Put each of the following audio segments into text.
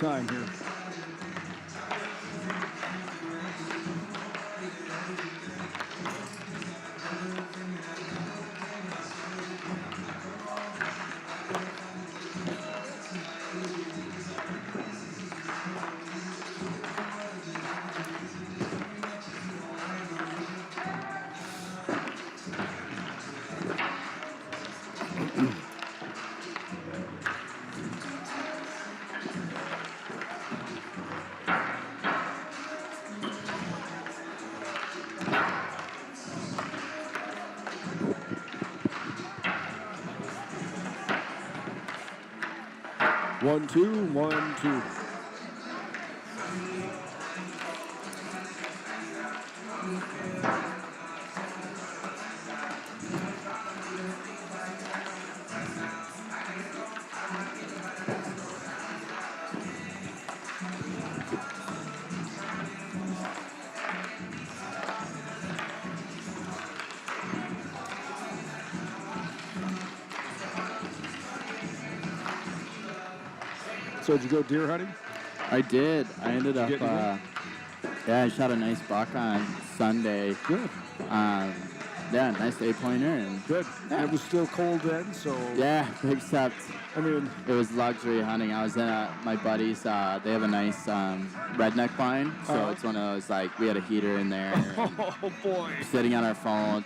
time here. One, two, 1, 2. So did you go deer hunting? I did. I ended up, get anything? I shot a nice buck on Sunday. Good. Yeah, nice 8-pointer. And Good. Yeah. And it was still cold then, so... Yeah, except I mean... it was luxury hunting. I was in my buddies, they have a nice redneck blind, so it's one of those, like, we had a heater in there. Oh, boy. Sitting on our phones.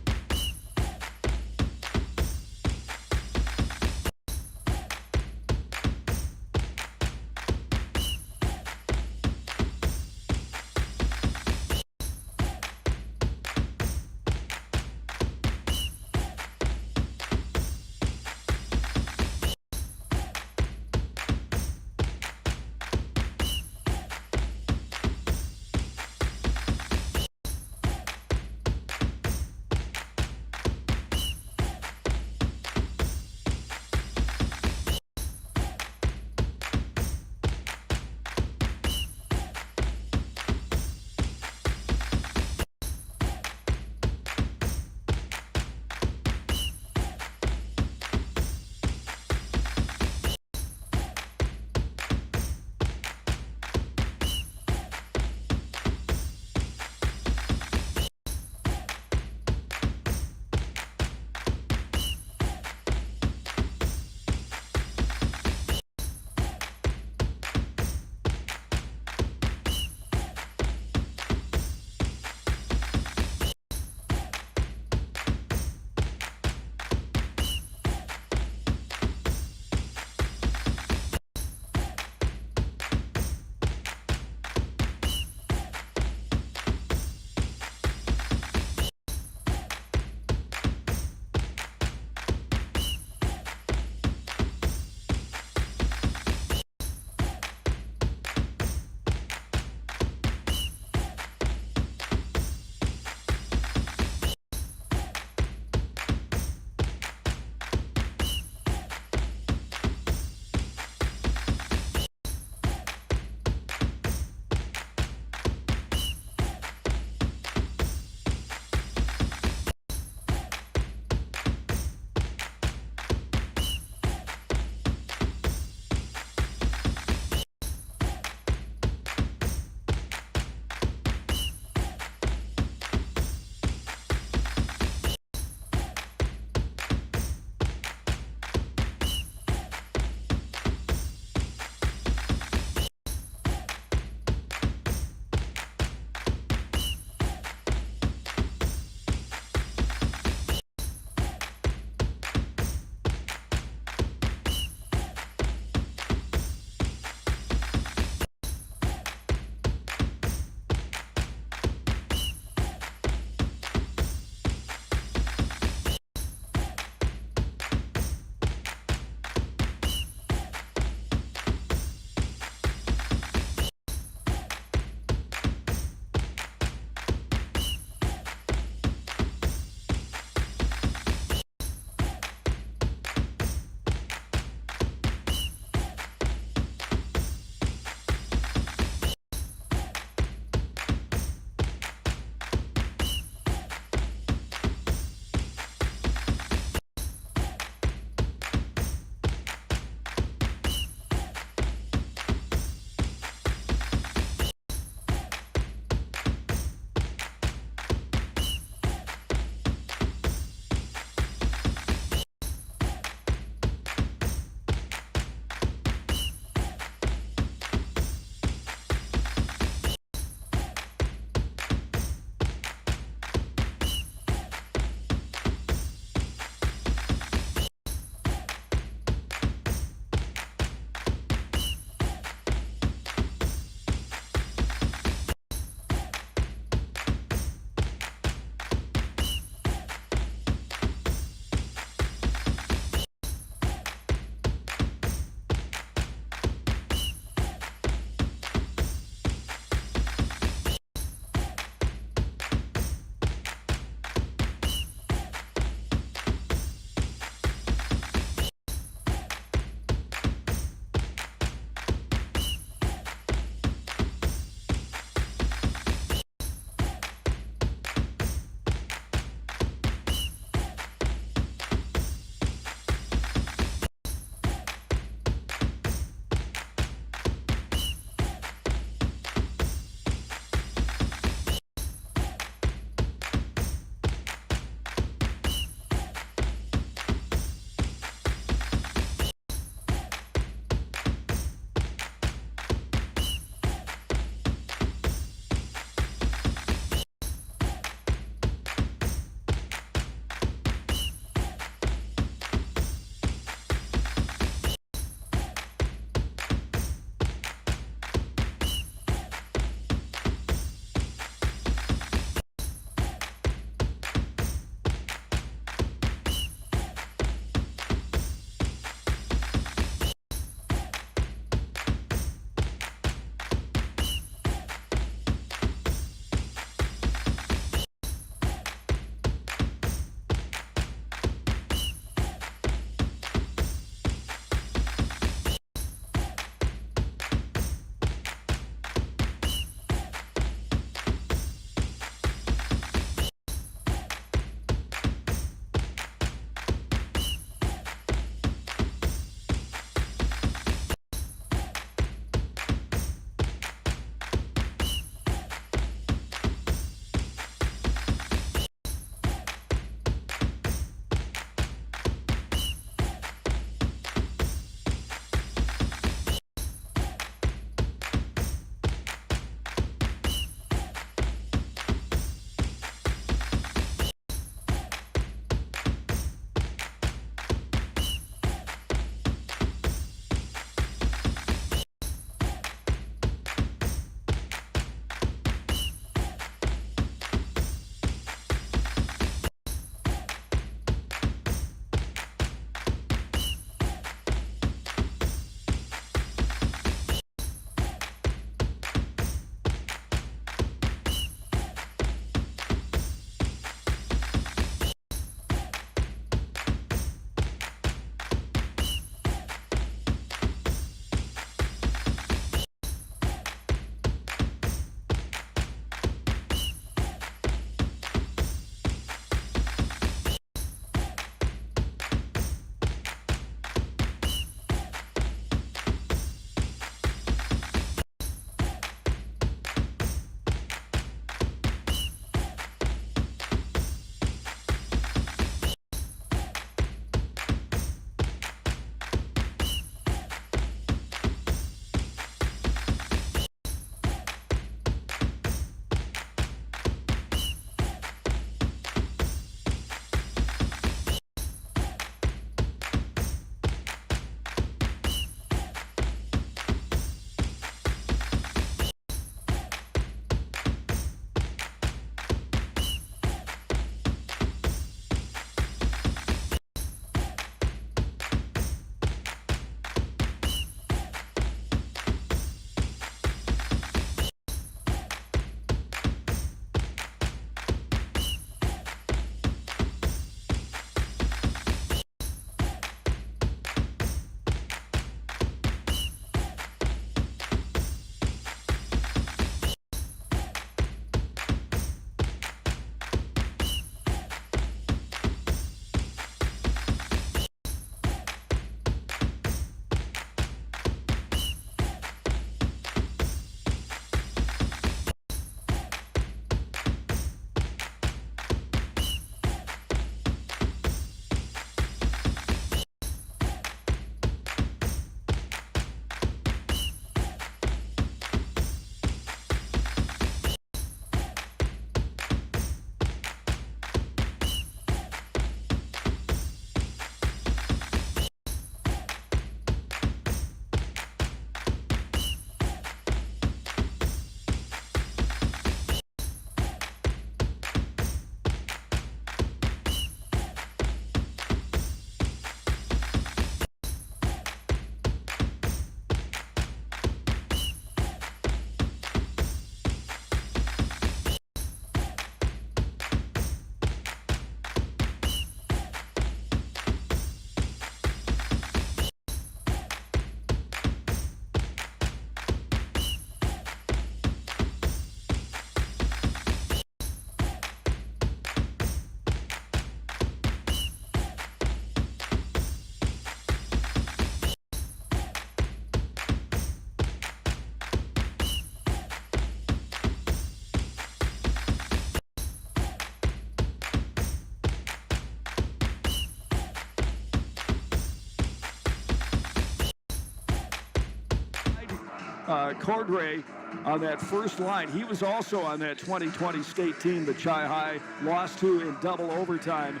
Cordray on that first line. He was also on that 2020 state team that Chi-High lost to in double overtime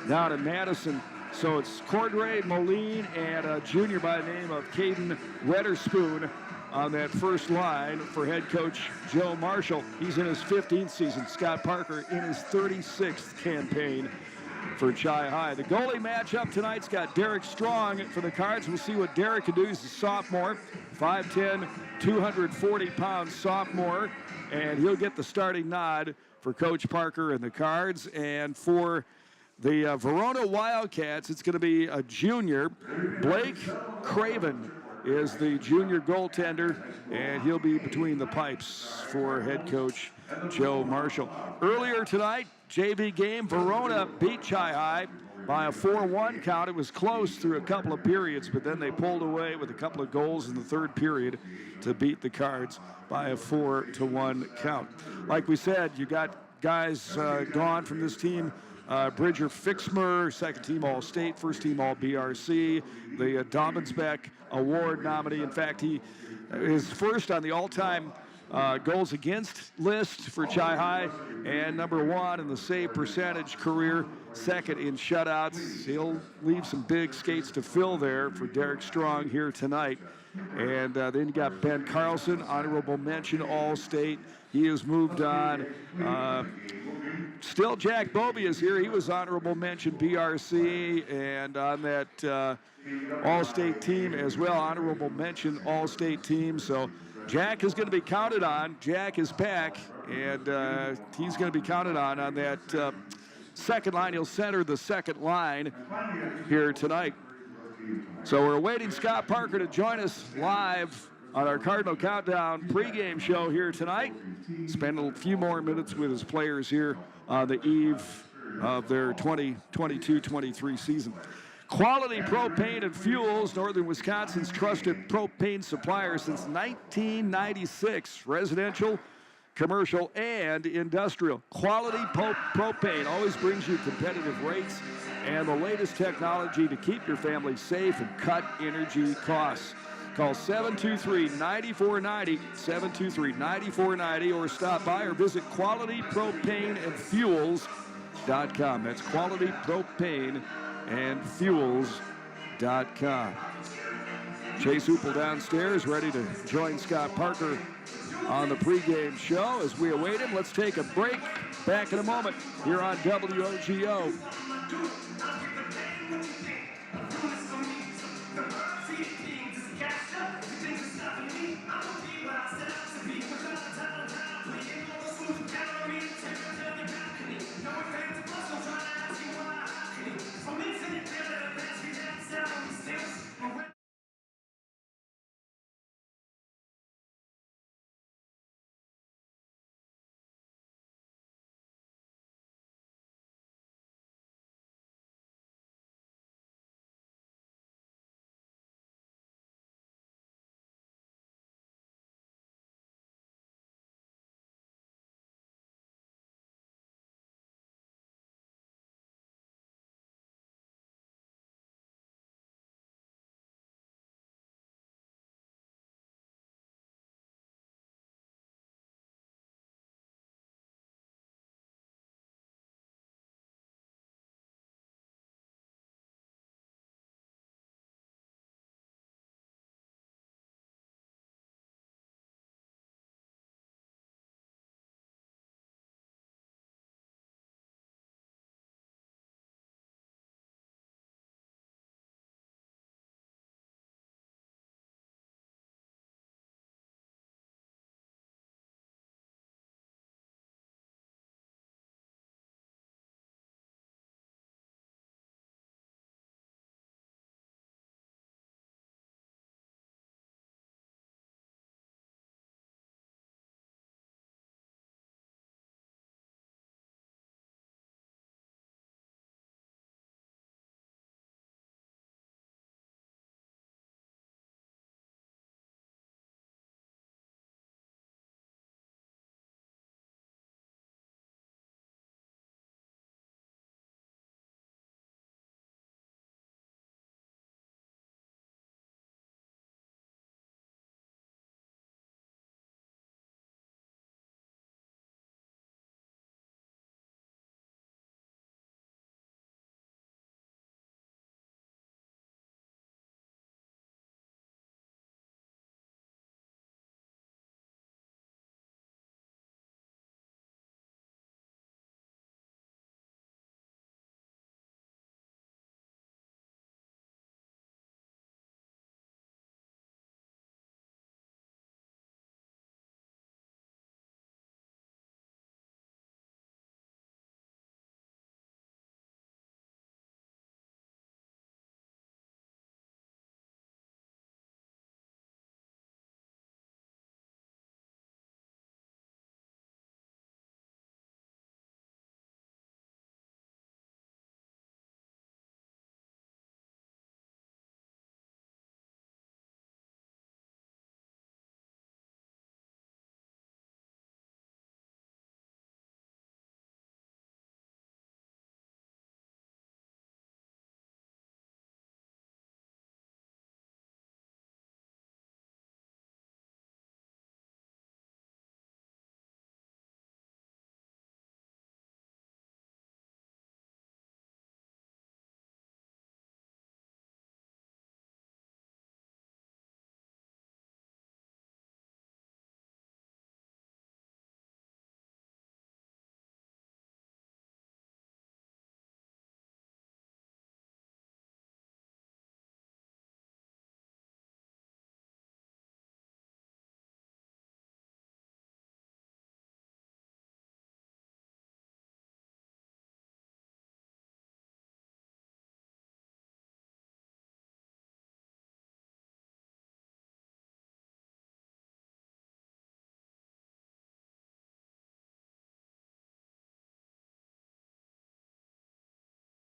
down in Madison. So it's Cordray, Moline, and a junior by the name of Caden Wedderspoon on that first line for head coach Joe Marshall. He's in his 15th season. Scott Parker in his 36th campaign for Chi-High. The goalie matchup tonight's got Derek Strong for the Cards. We'll see what Derek can do. He's a sophomore, 5'10", 240-pound sophomore, and he'll get the starting nod for Coach Parker and the Cards. And for the Verona Wildcats, it's going to be a junior. Blake Craven is the junior goaltender, and he'll be between the pipes for head coach Joe Marshall. Earlier tonight, JV game, Verona beat Chi-High by a 4-1 count. It was close through a couple of periods, but then they pulled away with a couple of goals in the third period to beat the Cards by a 4-1 count. Like we said, you got guys gone from this team. Bridger Fixmer, second team All-State, first team All-BRC, the Dobbins-Beck Award nominee. In fact, he is first on the all-time goals against list for Chi-High, and number 1 in the save percentage career, second in shutouts. He'll leave some big skates to fill there for Derek Strong here tonight. And then you got Ben Carlson, honorable mention All-State. He has moved on. Still, Jack Bobby is here. He was honorable mention BRC, and on that All-State team as well, honorable mention All-State team. So Jack is going to be counted on. Jack is back, and he's going to be counted on that second line. He'll center the second line here tonight. So we're awaiting Scott Parker to join us live on our Cardinal Countdown pregame show here tonight. Spend a few more minutes with his players here on the eve of their 2022-23 season. Quality Propane and Fuels, Northern Wisconsin's trusted propane supplier since 1996. Residential, commercial, and industrial. Quality propane always brings you competitive rates and the latest technology to keep your family safe and cut energy costs. Call 723-9490, 723-9490, or stop by or visit QualityPropaneandFuels.com. That's QualityPropaneandFuels.com. Chase Hoople downstairs, ready to join Scott Parker on the pregame show. As we await him, let's take a break. Back in a moment here on WOGO.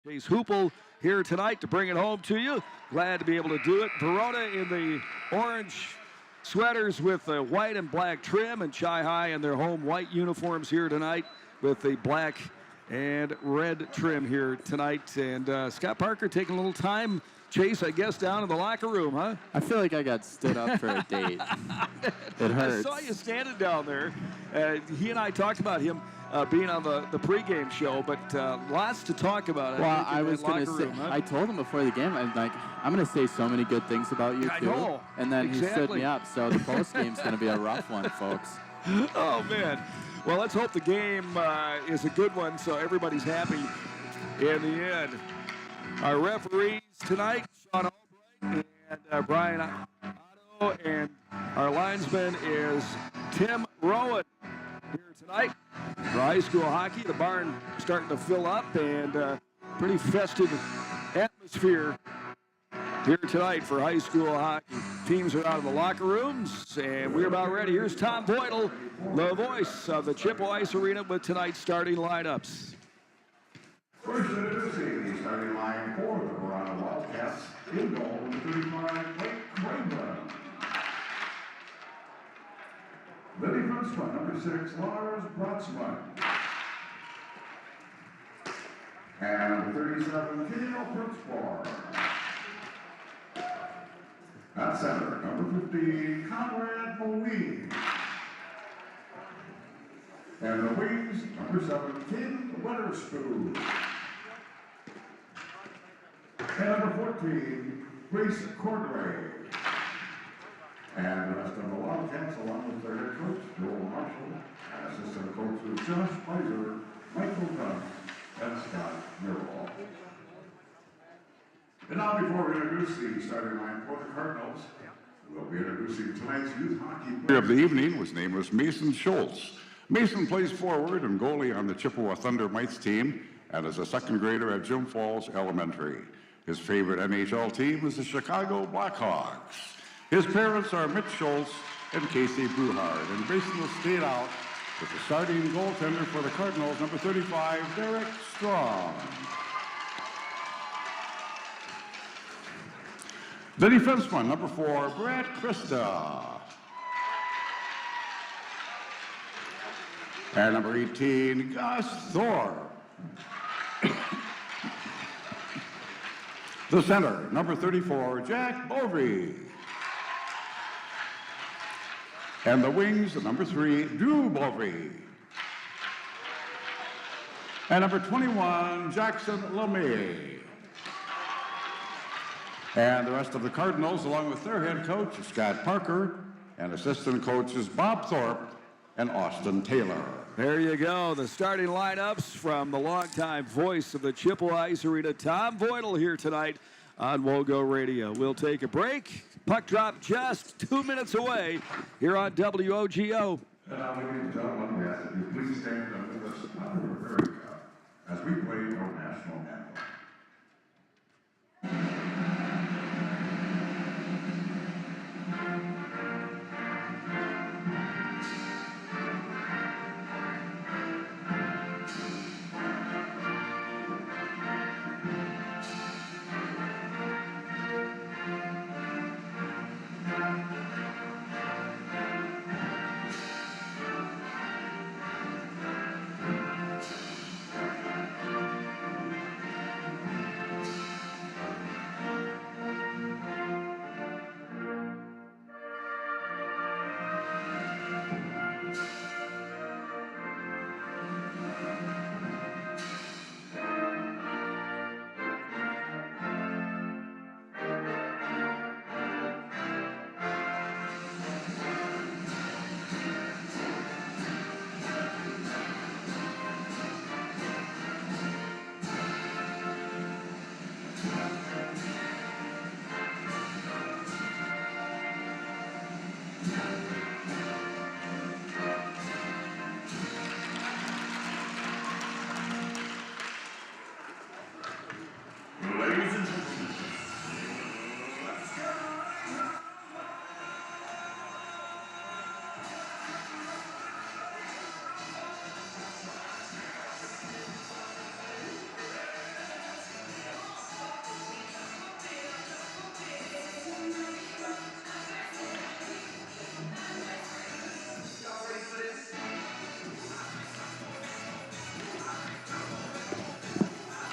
Chase Hoople here tonight to bring it home to you. Glad to be able to do it. Verona in the orange sweaters with the white and black trim, and Chi High in their home white uniforms here tonight with the black and red trim here tonight. And Scott Parker taking a little time, Chase, I guess, down in the locker room, huh? I feel like I got stood up for a date. It hurts. I saw you standing down there. He and I talked about him being on the pregame show, but lots to talk about. Well, I was going to say, I told him before the game, I'm going to say so many good things about you, too. Know. And then he stood me up, so the postgame's going to be a rough one, folks. Oh, man. Well, let's hope the game is a good one so everybody's happy in the end. Our referees tonight, Sean Albright and Brian Otto, and our linesman is Tim Rowan here tonight. For high school hockey, the barn starting to fill up, and pretty festive atmosphere here tonight for high school hockey. Teams are out of the locker rooms, and we're about ready. Here's Tom Voitel, the voice of the Chippewa Ice Arena, with tonight's starting lineups. First introducing the starting line for the Verona Wildcats. In goal, 35, Blake Craigland. The defenseman, number 6, Lars Brotsman. And number 37, Kino Pritzbar. At center, number 15, Conrad Moline. And the wings, number 7, Tim Weatherspoon. And number 14, Grace Cordray. And the rest of the Wildcats, along with their head coach, Joel Marshall, and assistant coaches Josh Pfizer, Michael Dunn, and Scott Mirabal. And now, before we introduce the starting line for the Cardinals, we'll be introducing tonight's youth hockey player of the evening. His name was Mason Schultz. Mason plays forward and goalie on the Chippewa Thunder Mites team and is a second grader at Jim Falls Elementary. His favorite NHL team is the Chicago Blackhawks. His parents are Mitch Schultz and Casey Bruhard, and Mason will stay out with the starting goaltender for the Cardinals, number 35, Derek Strong. The defenseman, number 4, Brad Krista. And number 18, Gus Thorpe. The center, number 34, Jack Bovey. And the wings, number 3, Drew Bovey. And number 21, Jackson LeMay. And the rest of the Cardinals, along with their head coach, Scott Parker, and assistant coaches Bob Thorpe and Austin Taylor. There you go, the starting lineups from the longtime voice of the Chippewa Ice Arena, Tom Voitel, here tonight on WOGO Radio. We'll take a break. Puck drop just 2 minutes away here on WOGO. And now, ladies and gentlemen, we ask that you please stand up with us under America as we play our national anthem.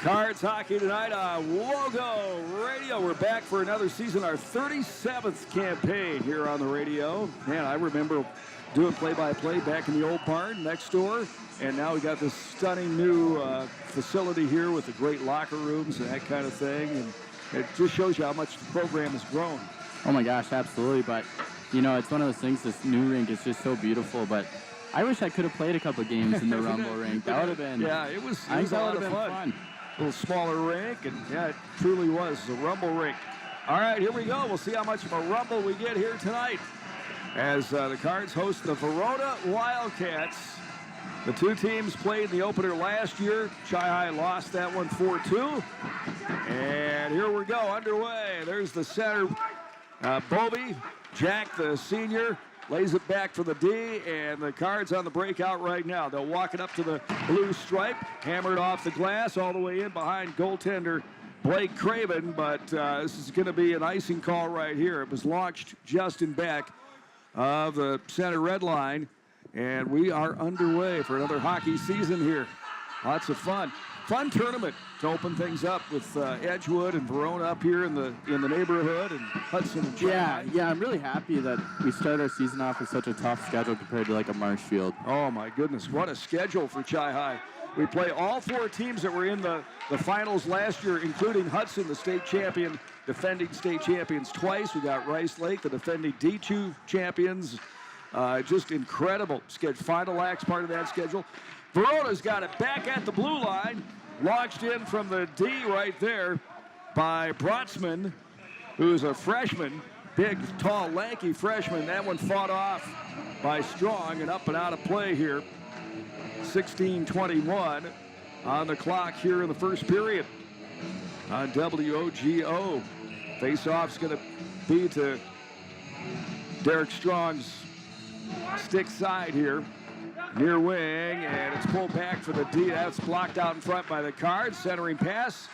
Cards hockey tonight on Logo Radio. We're back for another season, our 37th campaign here on the radio. Man, I remember doing play-by-play back in the old barn next door, and now we got this stunning new facility here with the great locker rooms and that kind of thing, and it just shows you how much the program has grown. Oh my gosh, absolutely. But you know, it's one of those things. This new rink is just so beautiful. But I wish I could have played a couple games in the Rumble rink. That would have been. Yeah, it was I think a that lot would of have been fun. fun. A little smaller rink, and yeah, it truly was a Rumble rink. All right, here we go. We'll see how much of a Rumble we get here tonight as the Cards host the Verona Wildcats. The two teams played the opener last year. Chi-Hi lost that one 4-2. And here we go, underway. There's the center, Bovey. Jack, the senior, lays it back for the D, and the Cards on the breakout right now. They'll walk it up to the blue stripe, hammered off the glass all the way in behind goaltender Blake Craven, but this is going to be an icing call right here. It was launched just in back of the center red line, and we are underway for another hockey season here. Lots of fun. Fun tournament to open things up with Edgewood and Verona up here in the neighborhood, and Hudson and Chi-Hi. Yeah, I'm really happy that we start our season off with such a tough schedule compared to like a Marshfield. Oh my goodness, what a schedule for Chi-Hi. We play all four teams that were in the finals last year, including Hudson, the state champion, defending state champions twice. We got Rice Lake, the defending D2 champions. Just incredible schedule. Final acts part of that schedule. Verona's got it back at the blue line. Launched in from the D right there by Brotzman, who's a freshman. Big, tall, lanky freshman. That one fought off by Strong and up and out of play here. 16:21 on the clock here in the first period on WOGO. Face-off's going to be to Derek Strong's stick side here. Near wing, and it's pulled back for the D. That's blocked out in front by the Cards. Centering pass,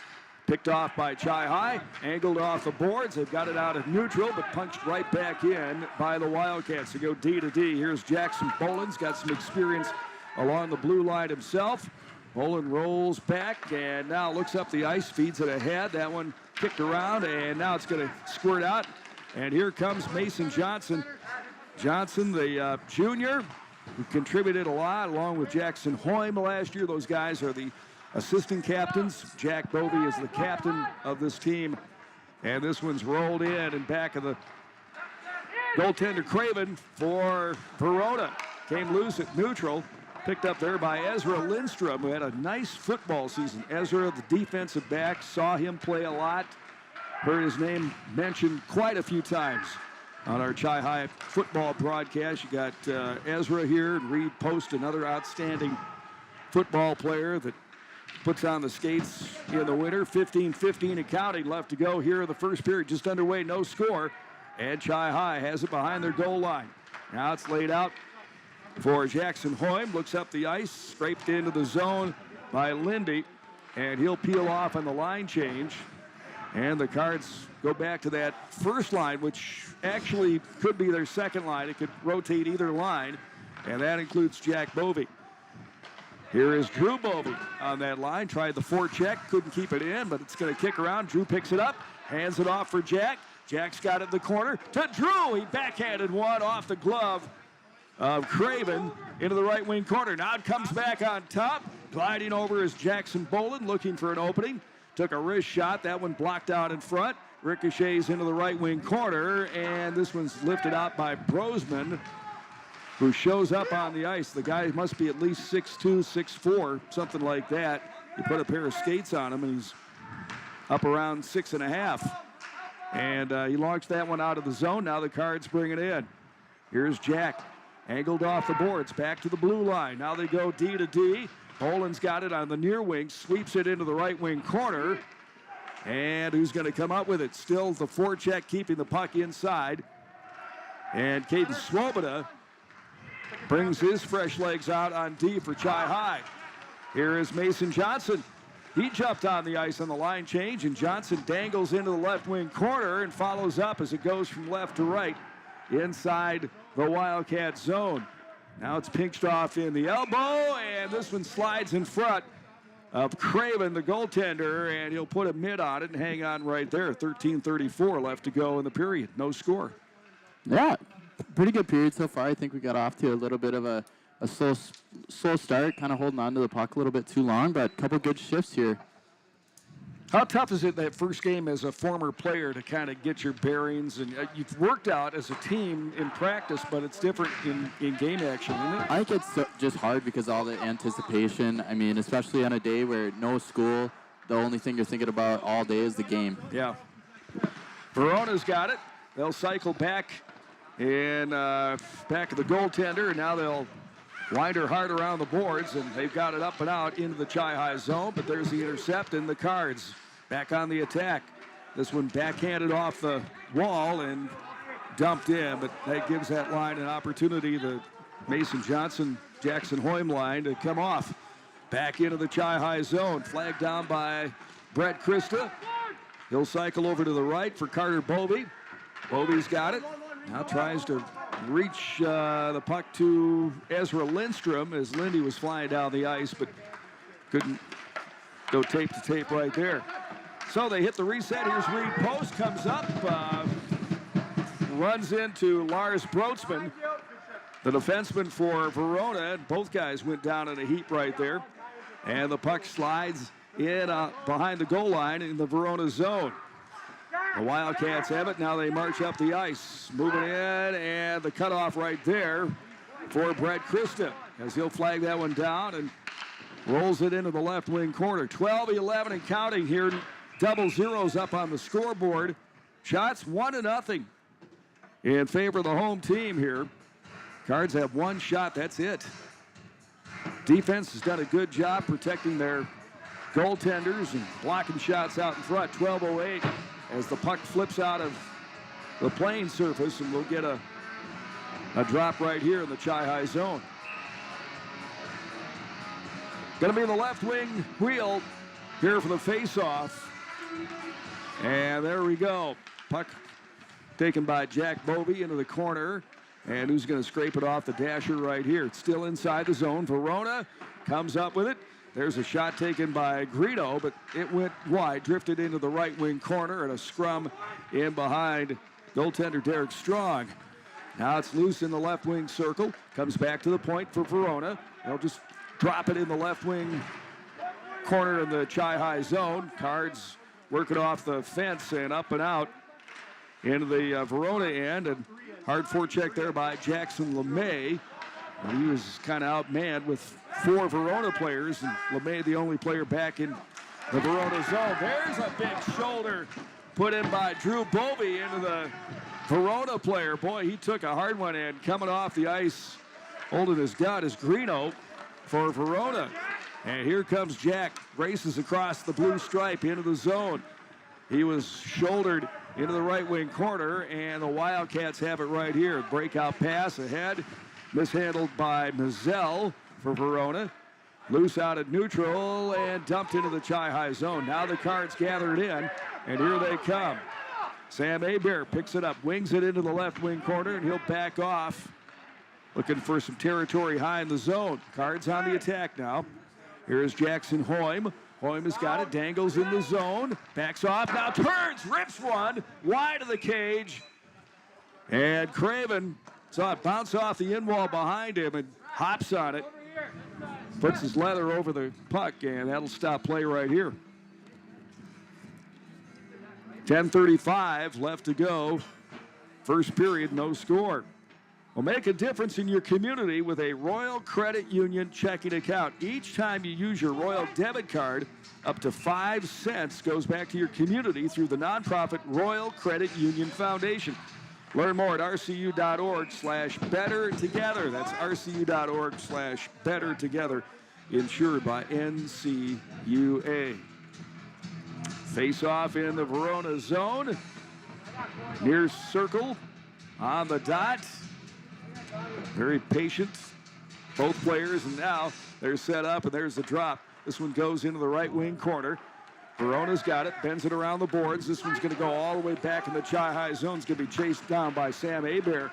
picked off by Chi-Hi, angled off the boards. They've got it out of neutral, but punched right back in by the Wildcats. They go D to D. Here's Jackson Boland's got some experience along the blue line himself. Boland rolls back, and now looks up the ice, feeds it ahead. That one kicked around, and now it's going to squirt out. And here comes Mason Johnson. Johnson, the junior, who contributed a lot along with Jackson Hoym last year. Those guys are the assistant captains. Jack Bovey is the captain of this team. And this one's rolled in back of the goaltender Craven for Verona. Came loose at neutral. Picked up there by Ezra Lindstrom, who had a nice football season. Ezra, the defensive back, saw him play a lot. Heard his name mentioned quite a few times on our Chi-Hi football broadcast. You got Ezra here, and Reed Post, another outstanding football player that puts on the skates in the winter. 15-15 and counting left to go here in the first period. Just underway, no score. And Chi-Hi has it behind their goal line. Now it's laid out for Jackson Hoym. Looks up the ice, scraped into the zone by Lindy, and he'll peel off on the line change. And the Cards go back to that first line, which actually could be their second line. It could rotate either line, and that includes Jack Bovey. Here is Drew Bovey on that line. Tried the forecheck, couldn't keep it in, but it's going to kick around. Drew picks it up, hands it off for Jack. Jack's got it in the corner to Drew. He backhanded one off the glove of Craven into the right wing corner. Now it comes back on top. Gliding over is Jackson Boland, looking for an opening. Took a wrist shot. That one blocked out in front. Ricochets into the right wing corner, and this one's lifted out by Brosman, who shows up on the ice. The guy must be at least 6'2", 6'4", something like that. You put a pair of skates on him, and he's up around 6.5. And he launched that one out of the zone. Now the Cards bring it in. Here's Jack. Angled off the boards, back to the blue line. Now they go D to D. Boland's got it on the near wing, sweeps it into the right wing corner. And who's going to come up with it? Still the forecheck, keeping the puck inside. And Caden Swoboda brings his fresh legs out on D for Chi-Hi. Here is Mason Johnson. He jumped on the ice on the line change, and Johnson dangles into the left wing corner and follows up as it goes from left to right inside the Wildcat zone. Now it's pinched off in the elbow, and this one slides in front of Craven, the goaltender, and he'll put a mid on it and hang on right there. 13:34 left to go in the period. No score. Yeah, pretty good period so far. I think we got off to a little bit of a slow start, kind of holding on to the puck a little bit too long, but a couple good shifts here. How tough is it that first game as a former player to kind of get your bearings? And you've worked out as a team in practice, but it's different in game action, isn't it? I think it's just hard because all the anticipation. I mean, especially on a day where no school, the only thing you're thinking about all day is the game. Yeah. Verona's got it. They'll cycle back in back of the goaltender, and now they'll wind her hard around the boards, and they've got it up and out into the Chi-High zone, but there's the intercept, and the Cards back on the attack. This one backhanded off the wall and dumped in, but that gives that line an opportunity, the Mason Johnson, Jackson Hoym line, to come off. Back into the Chi-High zone, flagged down by Brett Christa. He'll cycle over to the right for Carter Bovey. Bovey's got it. Now tries to reach the puck to Ezra Lindstrom as Lindy was flying down the ice, but couldn't go tape to tape right there. So they hit the reset. Here's Reed Post, comes up, runs into Lars Brotsman, the defenseman for Verona. Both guys went down in a heap right there. And the puck slides in behind the goal line in the Verona zone. The Wildcats have it. Now they march up the ice. Moving in, and the cutoff right there for Brett Christa as he'll flag that one down and rolls it into the left wing corner. 12-11 and counting here. Double zeros up on the scoreboard. Shots 1-0 in favor of the home team here. Cards have one shot. That's it. Defense has done a good job protecting their goaltenders and blocking shots out in front. 12:08 as the puck flips out of the playing surface, and we'll get a drop right here in the Chi-High zone. Going to be the left wing wheel here for the face-off. And there we go. Puck taken by Jack Bovey into the corner. And who's going to scrape it off the dasher right here? It's still inside the zone. Verona comes up with it. There's a shot taken by Greedo, but it went wide, drifted into the right wing corner, and a scrum in behind goaltender Derek Strong. Now it's loose in the left wing circle. Comes back to the point for Verona. They'll just drop it in the left wing corner in the Chi-High zone. Cards working off the fence and up and out into the Verona end. And hard forecheck there by Jackson LeMay. He was kind of outmanned with four Verona players, and LeMay the only player back in the Verona zone. There's a big shoulder put in by Drew Bovey into the Verona player. Boy, he took a hard one, and coming off the ice, holding his gun is Greeno for Verona. And here comes Jack, races across the blue stripe into the zone. He was shouldered into the right wing corner, and the Wildcats have it right here. Breakout pass ahead, mishandled by Mazzell for Verona. Loose out at neutral and dumped into the Chi-High zone. Now the Cards gathered in, and here they come. Sam Hebert picks it up, wings it into the left wing corner, and he'll back off, looking for some territory high in the zone. Cards on the attack now. Here's Jackson Hoym. Hoym has got it, dangles in the zone, backs off, now turns, rips one, wide of the cage. And Craven saw it bounce off the in wall behind him and hops on it. Puts his leather over the puck, and that'll stop play right here. 10:35 left to go. First period, no score. Well, make a difference in your community with a Royal Credit Union checking account. Each time you use your Royal debit card, up to 5 cents goes back to your community through the nonprofit Royal Credit Union Foundation. Learn more at rcu.org/bettertogether. That's rcu.org/bettertogether, insured by NCUA. Face-off in the Verona zone. Near circle on the dot. Very patient, both players, and now they're set up, and there's the drop. This one goes into the right wing corner. Verona's got it, bends it around the boards. This one's going to go all the way back in the Chi-High zone. It's going to be chased down by Sam Hebert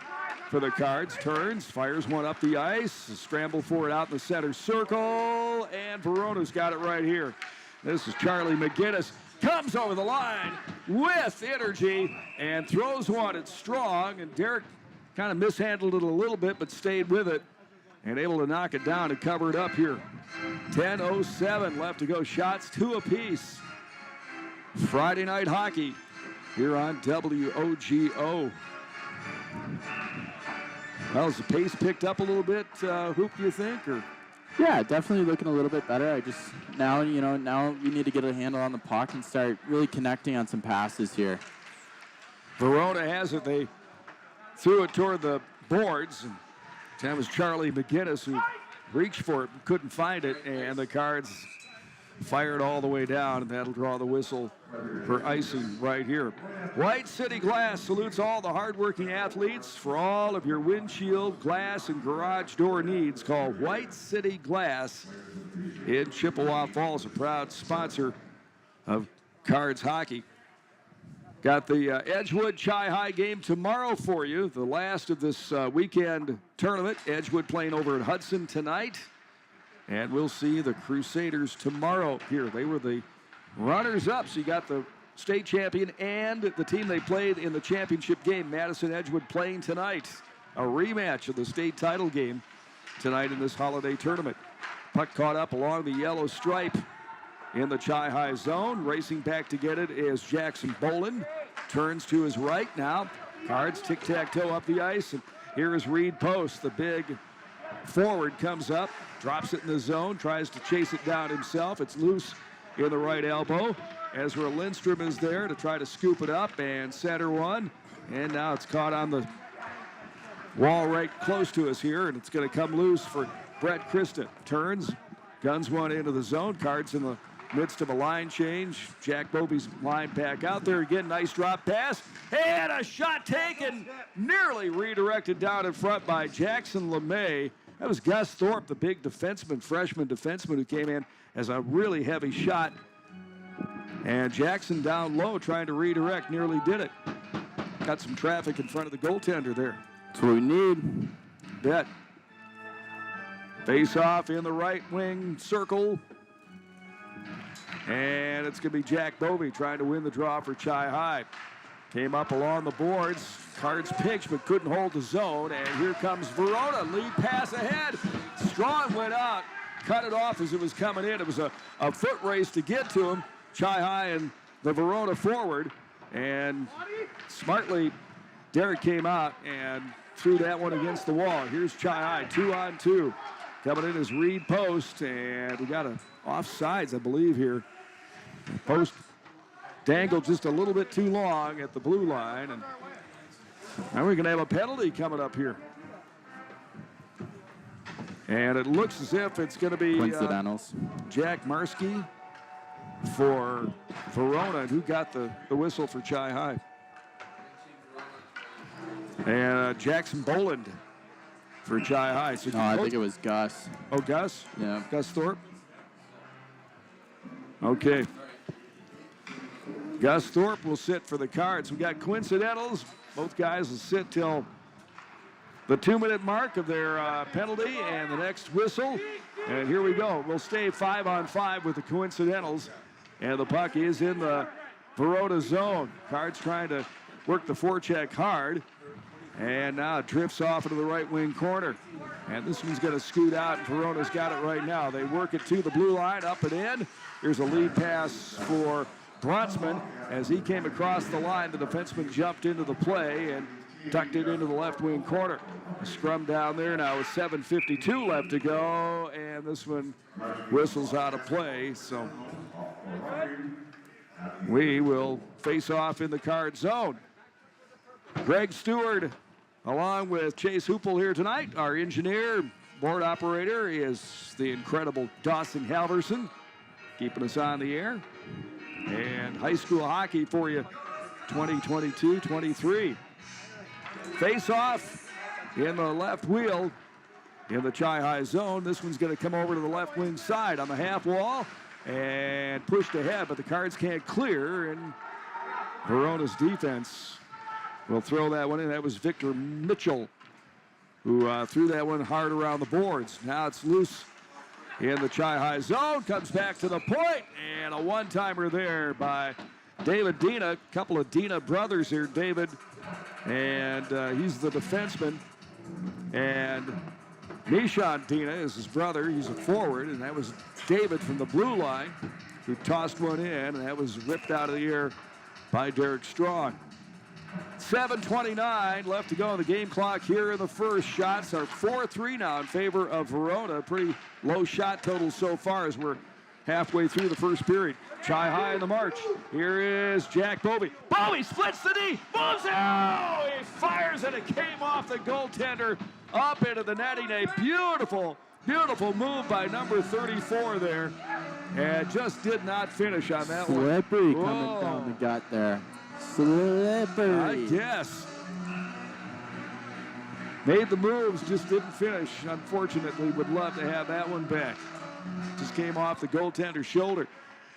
for the Cards. Turns, fires one up the ice, scramble for it out in the center circle, wheel, and Verona's got it right here. This is Charlie McGinnis. Comes over the line with energy and throws one. It's strong, and Derek kind of mishandled it a little bit, but stayed with it and able to knock it down and cover it up here. 10:07 left to go. Shots 2 apiece. Friday night hockey here on WOGO. Well, has the pace picked up a little bit, Hoop, do you think? Or? Yeah, definitely looking a little bit better. Now we need to get a handle on the puck and start really connecting on some passes here. Verona has it. They threw it toward the boards. And that was Charlie McGinnis who reached for it, couldn't find it, and the Cards fired all the way down, and that'll draw the whistle for icing right here. White City Glass salutes all the hardworking athletes. For all of your windshield, glass, and garage door needs, call White City Glass in Chippewa Falls, a proud sponsor of Cards hockey. Got the Edgewood Chi-High game tomorrow for you, the last of this weekend tournament. Edgewood playing over at Hudson tonight. And we'll see the Crusaders tomorrow here. They were the runners-up, so you got the state champion and the team they played in the championship game, Madison Edgewood, playing tonight. A rematch of the state title game tonight in this holiday tournament. Puck caught up along the yellow stripe in the Chi-High zone. Racing back to get it is Jackson Boland. Turns to his right now. Cards tic-tac-toe up the ice. And here is Reed Post, the big forward, comes up, drops it in the zone, tries to chase it down himself. It's loose in the right elbow. Ezra Lindstrom is there to try to scoop it up and center one. And now it's caught on the wall right close to us here, and it's going to come loose for Brett Christen. Turns, guns one into the zone. Cards in the midst of a line change. Jack Bobby's line back out there again. Nice drop pass. And a shot taken, nearly redirected down in front by Jackson LeMay. That was Gus Thorpe, the big defenseman, freshman defenseman, who came in as a really heavy shot. And Jackson down low trying to redirect, nearly did it. Got some traffic in front of the goaltender there. That's what we need. Bet. Face off in the right wing circle. And it's going to be Jack Bovey trying to win the draw for Chi-High. Came up along the boards. Cards pitched but couldn't hold the zone. And here comes Verona. Lead pass ahead. Strong went out. Cut it off as it was coming in. It was a foot race to get to him. Chi-High and the Verona forward. And smartly, Derek came out and threw that one against the wall. Here's Chi-High, 2-on-2. Coming in is Reed Post. And we got a offsides, I believe, here. Post dangled just a little bit too long at the blue line, and now we're going to have a penalty coming up here. And it looks as if it's going to be Jack Marsky for Verona, who got the whistle for Chi-High. And Jackson Boland for Chi-High. So I think it was Gus. Oh, Gus? Yeah. Gus Thorpe? Okay. Gus Thorpe will sit for the Cards. We got coincidentals. Both guys will sit till the 2-minute mark of their penalty and the next whistle. And here we go. We'll stay 5-on-5 with the coincidentals. And the puck is in the Verona zone. Cards trying to work the forecheck hard. And now it drifts off into the right wing corner. And this one's going to scoot out, and Verona's got it right now. They work it to the blue line, up and in. Here's a lead pass for Bronsman. As he came across the line, the defenseman jumped into the play and tucked it into the left wing corner. A scrum down there now with 7:52 left to go, and this one whistles out of play. So we will face off in the Card zone. Greg Stewart, along with Chase Hoople here tonight. Our engineer, board operator, is the incredible Dawson Halverson, keeping us on the air. And high school hockey for you, 2022-23. Face off in the left wheel in the Chi-High zone. This one's going to come over to the left wing side on the half wall and pushed ahead, but the Cards can't clear, and Verona's defense will throw that one in. That was Victor Mitchell who threw that one hard around the boards. Now it's loose in the Chi-High zone. Comes back to the point, and a one-timer there by David Dina. A couple of Dina brothers here, David, and he's the defenseman. And Nishan Dina is his brother. He's a forward, and that was David from the blue line who tossed one in, and that was ripped out of the air by Derek Strong. 7:29 left to go on the game clock here in the first. Shots are 4-3 now in favor of Verona. Pretty low shot total so far as we're halfway through the first period. Chi-High in the march. Here is Jack Bovey. Bovey splits the knee, moves it. Oh, he fires and it came off the goaltender up into the netting. A beautiful, beautiful move by number 34 there. And just did not finish on that one. Slippery coming down the gut there. Slippery. I guess. Made the moves, just didn't finish. Unfortunately, would love to have that one back. Just came off the goaltender's shoulder.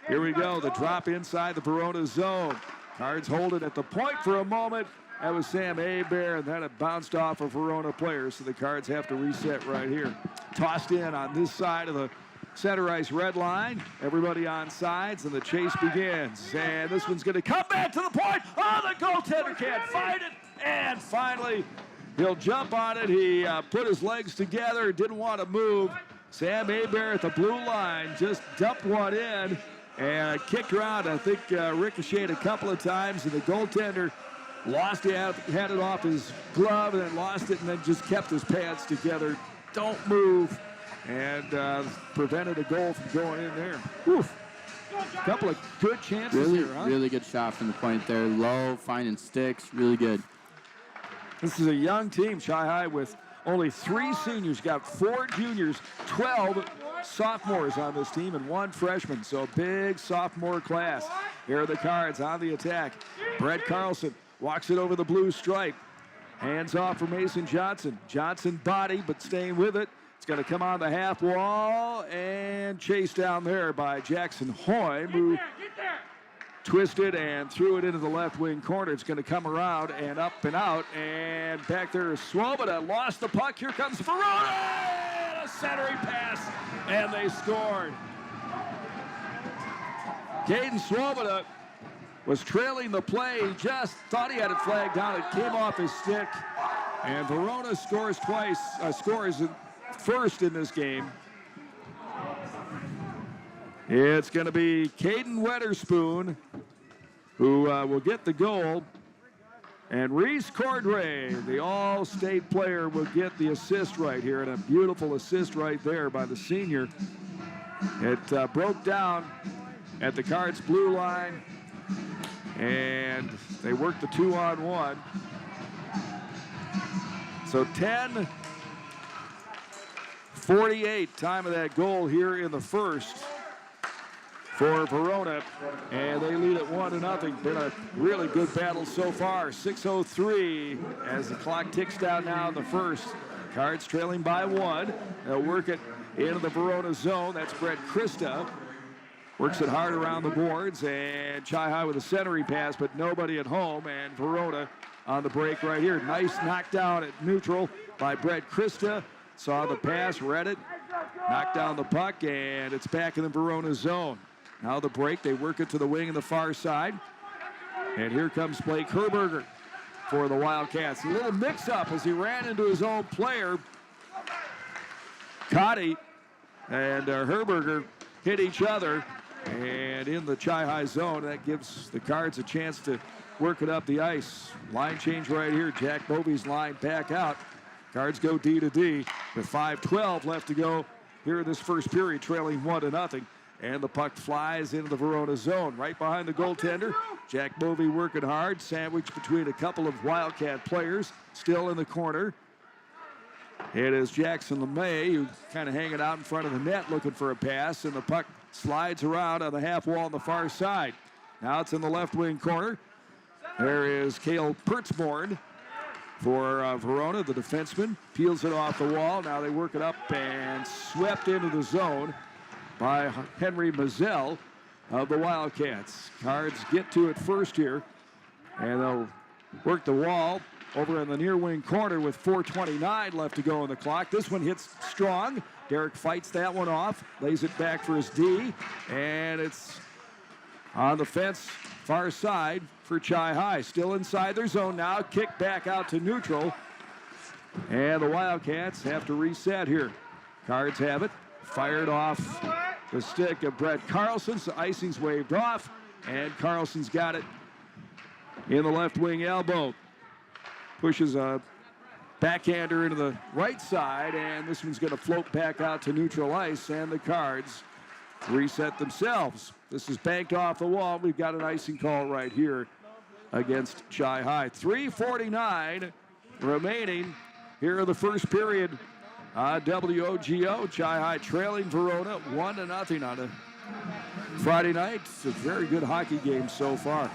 Here we go, the drop inside the Verona zone. Cards hold it at the point for a moment. That was Sam Hebert, and then it bounced off a Verona player, so the Cards have to reset right here. Tossed in on this side of the center ice red line. Everybody on sides, and the chase begins. And this one's going to come back to the point. Oh, the goaltender can't find it. And finally, he'll jump on it. He put his legs together, didn't want to move. Sam Hebert at the blue line just dumped one in and kicked around. I think ricocheted a couple of times, and the goaltender lost it, had it off his glove, and then lost it, and then just kept his pads together. Don't move, and prevented a goal from going in there. Oof. Couple of good chances Really, here, huh? really good shot from the point there. Low, finding sticks, really good. This is a young team, Chi-High, with only 3 seniors, got 4 juniors, 12 sophomores on this team, and 1 freshman, so a big sophomore class. Here are the Cards on the attack. Brett Carlson walks it over the blue stripe. Hands off for Mason Johnson. Johnson body, but staying with it. It's going to come on the half wall and chased down there by Jackson Hoy, who twisted and threw it into the left wing corner. It's going to come around and up and out, and back there is Swoboda. Lost the puck. Here comes Verona, and a centering pass, and they scored. Caden Swoboda was trailing the play. He just thought he had it flagged down. It came off his stick, and Verona scores twice. Scores first in this game. It's going to be Caden Weatherspoon who will get the goal. And Reese Cordray, the all-state player, will get the assist right here. And a beautiful assist right there by the senior. It broke down at the Cards blue line. And they worked the 2-on-1. So 10:48 time of that goal here in the first for Verona, and they lead at 1-0. Been a really good battle so far. 6:03 as the clock ticks down now in the first. Cards trailing by 1. They'll work it into the Verona zone. That's Brett Christa. Works it hard around the boards, and Chi-High with a centering pass, but nobody at home, and Verona on the break right here. Nice knockdown at neutral by Brett Christa. Saw the pass, read it, knocked down the puck, and it's back in the Verona zone. Now the break, they work it to the wing on the far side. And here comes Blake Herberger for the Wildcats. A little mix-up as he ran into his own player. Cotty and Herberger hit each other. And in the Chi-High zone, that gives the Cards a chance to work it up the ice. Line change right here. Jack Bovey's line back out. Cards go D to D with 5:12 left to go here in this first period, trailing 1-0. And the puck flies into the Verona zone, right behind the goaltender. Jack Bovey working hard, sandwiched between a couple of Wildcat players, still in the corner. It is Jackson LeMay, who's kind of hanging out in front of the net looking for a pass, and the puck slides around on the half wall on the far side. Now it's in the left wing corner. There is Cale Pertzborn for Verona, the defenseman. Peels it off the wall. Now they work it up and swept into the zone by Henry Mazzell of the Wildcats. Cards get to it first here, and they'll work the wall. over in the near wing corner with 4:29 left to go on the clock. This one hits strong. Derek fights that one off, lays it back for his D, and it's on the fence, far side for Chi-High. Still inside their zone now. Kick back out to neutral. And the Wildcats have to reset here. Cards have it. Fired off the stick of Brett Carlson. So icing's waved off. And Carlson's got it in the left wing elbow. Pushes a backhander into the right side. And this one's going to float back out to neutral ice. And the Cards reset themselves. This is banked off the wall. We've got an icing call right here against Chi-High. 3:49 remaining here in the first period. WOGO, Chi-High trailing Verona 1-0 on a Friday night. It's a very good hockey game so far.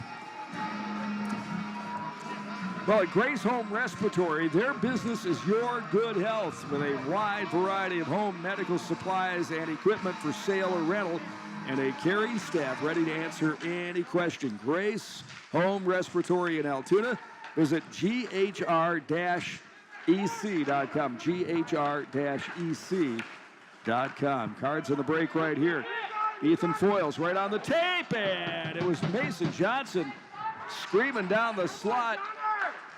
Well, at Grace Home Respiratory, their business is your good health with a wide variety of home medical supplies and equipment for sale or rental, and a caring staff ready to answer any question. Grace Home Respiratory in Altoona. Visit GHR-EC.com. GHR-EC.com. Cards on the break right here. Ethan Foyles right on the tape, and it was Mason Johnson screaming down the slot.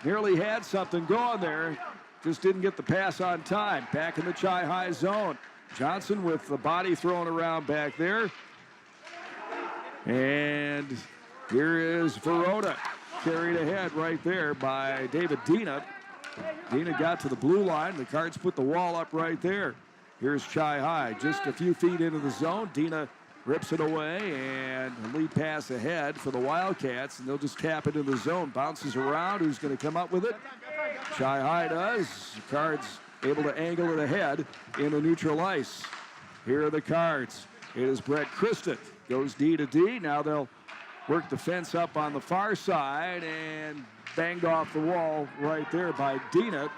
Nearly had something going there. Just didn't get the pass on time. Back in the Chi-High zone. Johnson with the body thrown around back there. And here is Verona, carried ahead right there by David Dina. Dina got to the blue line. The Cards put the wall up right there. Here's Chi-High, just a few feet into the zone. Dina rips it away, and a lead pass ahead for the Wildcats, and they'll just tap it into the zone. Bounces around. Who's going to come up with it? Chi-High does. The Cards able to angle it ahead into neutral ice. Here are the Cards. It is Brett Christen. Goes D to D. Now they'll work the fence up on the far side, and banged off the wall right there by Dina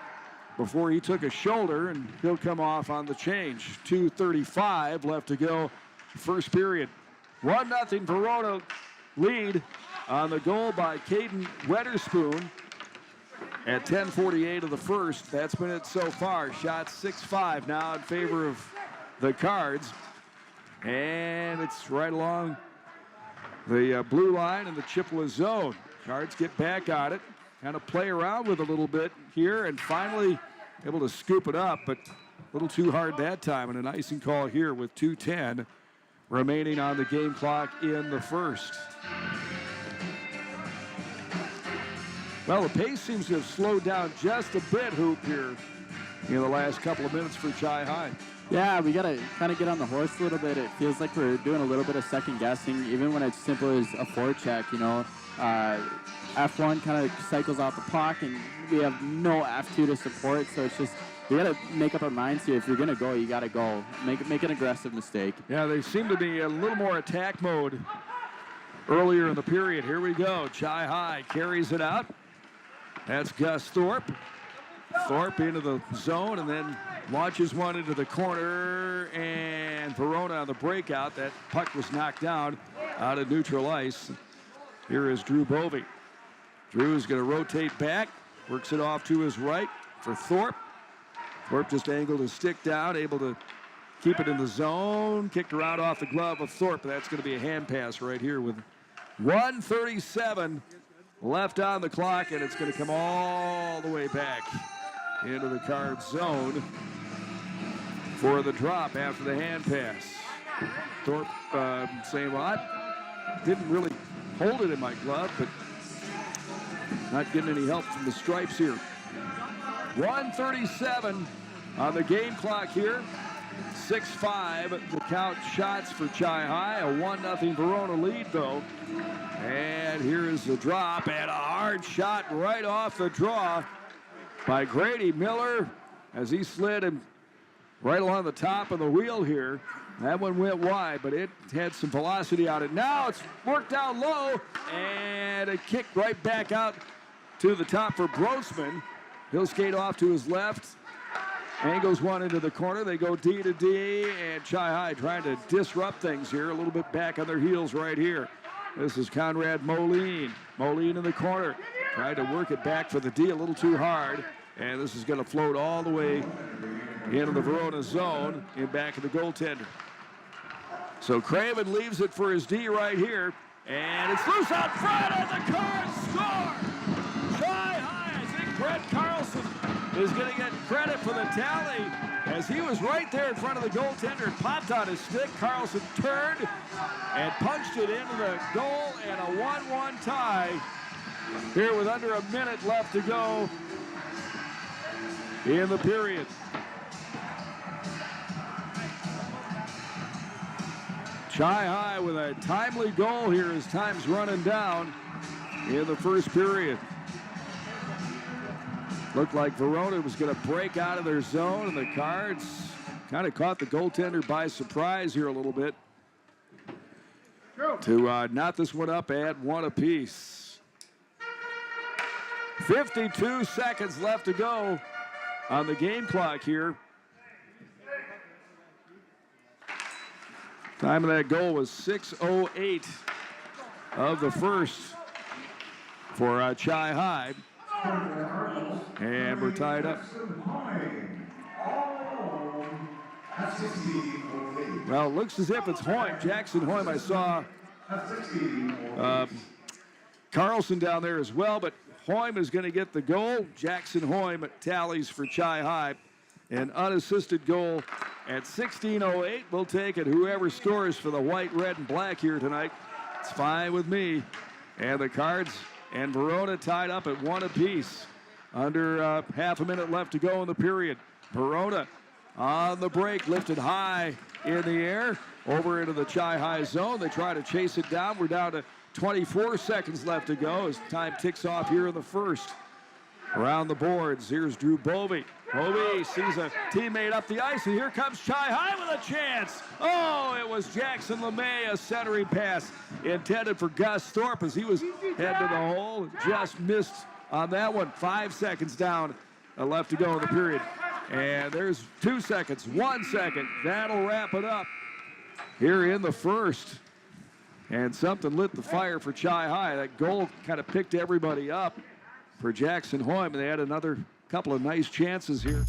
before he took a shoulder, and he'll come off on the change. 2:35 left to go. First period. 1-0 Verona lead on the goal by Caden Weatherspoon at 10:48 of the first. That's been it so far. Shot 6-5 now in favor of the Cards. And it's right along the blue line in the Chippewa zone. Cards get back on it, kind of play around with a little bit here, and finally able to scoop it up, but a little too hard that time. And an icing call here with 2:10 remaining on the game clock in the first. Well, the pace seems to have slowed down just a bit, Hoop, here in the last couple of minutes for Chi-High. Yeah, we got to kind of get on the horse a little bit. It feels like we're doing a little bit of second guessing, even when it's simple as a forecheck, you know. F1 kind of cycles off the puck, and we have no F2 to support, so it's just, we got to make up our minds here. If you're going to go, you got to go. Make an aggressive mistake. Yeah, they seem to be a little more attack mode earlier in the period. Here we go. Chi-High carries it out. That's Gus Thorpe. Thorpe into the zone and then launches one into the corner, and Verona on the breakout. That puck was knocked down out of neutral ice. Here is Drew Bovey. Drew is going to rotate back, works it off to his right for Thorpe. Thorpe just angled his stick down, able to keep it in the zone. Kicked around off the glove of Thorpe. That's going to be a hand pass right here with 1:37 left on the clock, and it's going to come all the way back into the Cards zone for the drop after the hand pass. Thorpe saying, well, I didn't really hold it in my glove, but not getting any help from the stripes here. 1:37 on the game clock here. 6-5 the count shots for Chi-High. A 1-0 Verona lead, though. And here is the drop, and a hard shot right off the draw by Grady Miller as he slid him right along the top of the wheel here. That one went wide, but it had some velocity on it. Now it's worked down low, and a kick right back out to the top for Brosman. He'll skate off to his left. Angles one into the corner. They go D to D, and Chi-High trying to disrupt things here. A little bit back on their heels right here. This is Conrad Moline. Moline in the corner. Tried to work it back for the D a little too hard. And this is going to float all the way into the Verona zone and back of the goaltender. So Craven leaves it for his D right here. And it's loose out front, and the Cards score! Shy high. I think Brett Carlson is going to get credit for the tally as he was right there in front of the goaltender and popped on his stick. Carlson turned and punched it into the goal, and a 1-1 tie here with under a minute left to go in the period. Chi High with a timely goal here as time's running down in the first period. Looked like Verona was going to break out of their zone, and the Cards kind of caught the goaltender by surprise here a little bit to knot this one up at 1 apiece. 52 seconds left to go on the game clock here. Time of that goal was 6:08 of the first for Chi High. And we're tied up. Well, it looks as if it's Hoym. Jackson Hoym, I saw Carlson down there as well, but Hoym is going to get the goal. Jackson Hoym tallies for Chi High. An unassisted goal at 16:08. We'll take it. Whoever scores for the white, red, and black here tonight, it's fine with me. And the Cards and Verona tied up at 1 apiece. Under half a minute left to go in the period. Verona on the break, lifted high in the air, over into the Chi High zone. They try to chase it down. We're down to 24 seconds left to go as time ticks off here in the first. Around the boards, here's Drew Bovey. Bovey sees a teammate up the ice, and here comes Chi High with a chance. Oh, it was Jackson LeMay, a centering pass intended for Gus Thorpe as he was heading to the hole. Just missed on that one. 5 seconds down left to go in the period. And there's 2 seconds, 1 second. That'll wrap it up here in the first. And something lit the fire for Chi High. That goal kind of picked everybody up for Jackson Hoym, and they had another couple of nice chances here.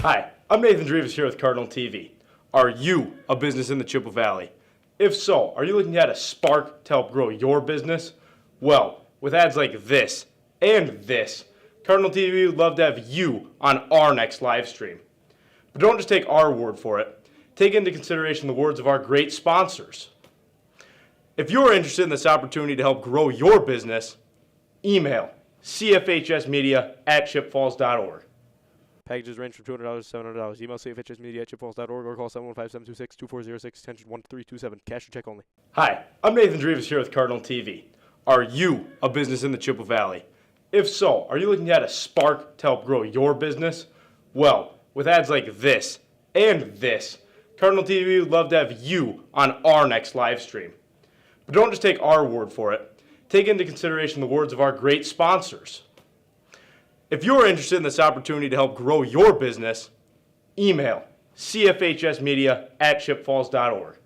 Hi, I'm Nathan Dreves here with Cardinal TV. Are you a business in the Chippewa Valley? If so, are you looking to add a spark to help grow your business? Well, with ads like this and this, Cardinal TV would love to have you on our next live stream. But don't just take our word for it. Take into consideration the words of our great sponsors. If you're interested in this opportunity to help grow your business, email cfhsmedia@chipfalls.org. Packages range from $200 to $700. Email cfhsmedia@chipfalls.org or call 715-726-2406, extension 1327. Cash or check only. Hi, I'm Nathan Dreves here with Cardinal TV. Are you a business in the Chippewa Valley? If so, are you looking to add a spark to help grow your business? Well, with ads like this and this, Cardinal TV would love to have you on our next live stream. But don't just take our word for it. Take into consideration the words of our great sponsors. If you're interested in this opportunity to help grow your business, email cfhsmedia@chipfalls.org.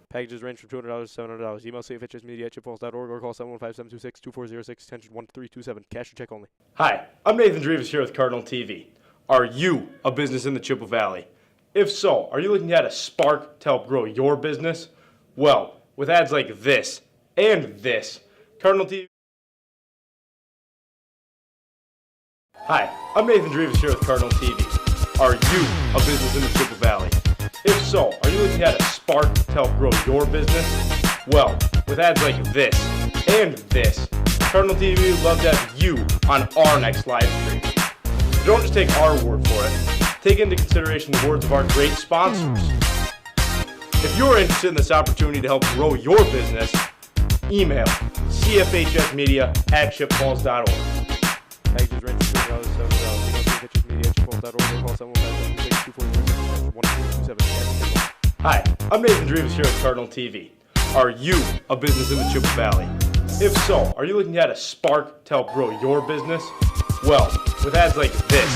Packages range from $200 to $700. Email cfhsmedia@chipfalls.org or call 715-726-2406, extension 1327. Cash or check only. Hi, I'm Nathan Dreves here with Cardinal TV. Are you a business in the Chippewa Valley? If so, are you looking to add a spark to help grow your business? Well, with ads like this and this, Cardinal TV. Hi, I'm Nathan Dreves here with Cardinal TV. Are you a business in the Chippewa Valley? If so, are you looking to add a spark to help grow your business? Well, with ads like this and this, Cardinal TV would love to have you on our next live stream. But don't just take our word for it. Take into consideration the words of our great sponsors. If you're interested in this opportunity to help grow your business, email cfhsmedia@chipfalls.org. Packages range from $200 to $700. Email cfhsmedia@chipfalls.org or call 715-726-2406, 1327. Cash or check only. Hi, I'm Nathan Dreves here with Cardinal TV. Are you a business in the Chippewa Valley? If so, are you looking to add a spark to help grow your business? Well, with ads like this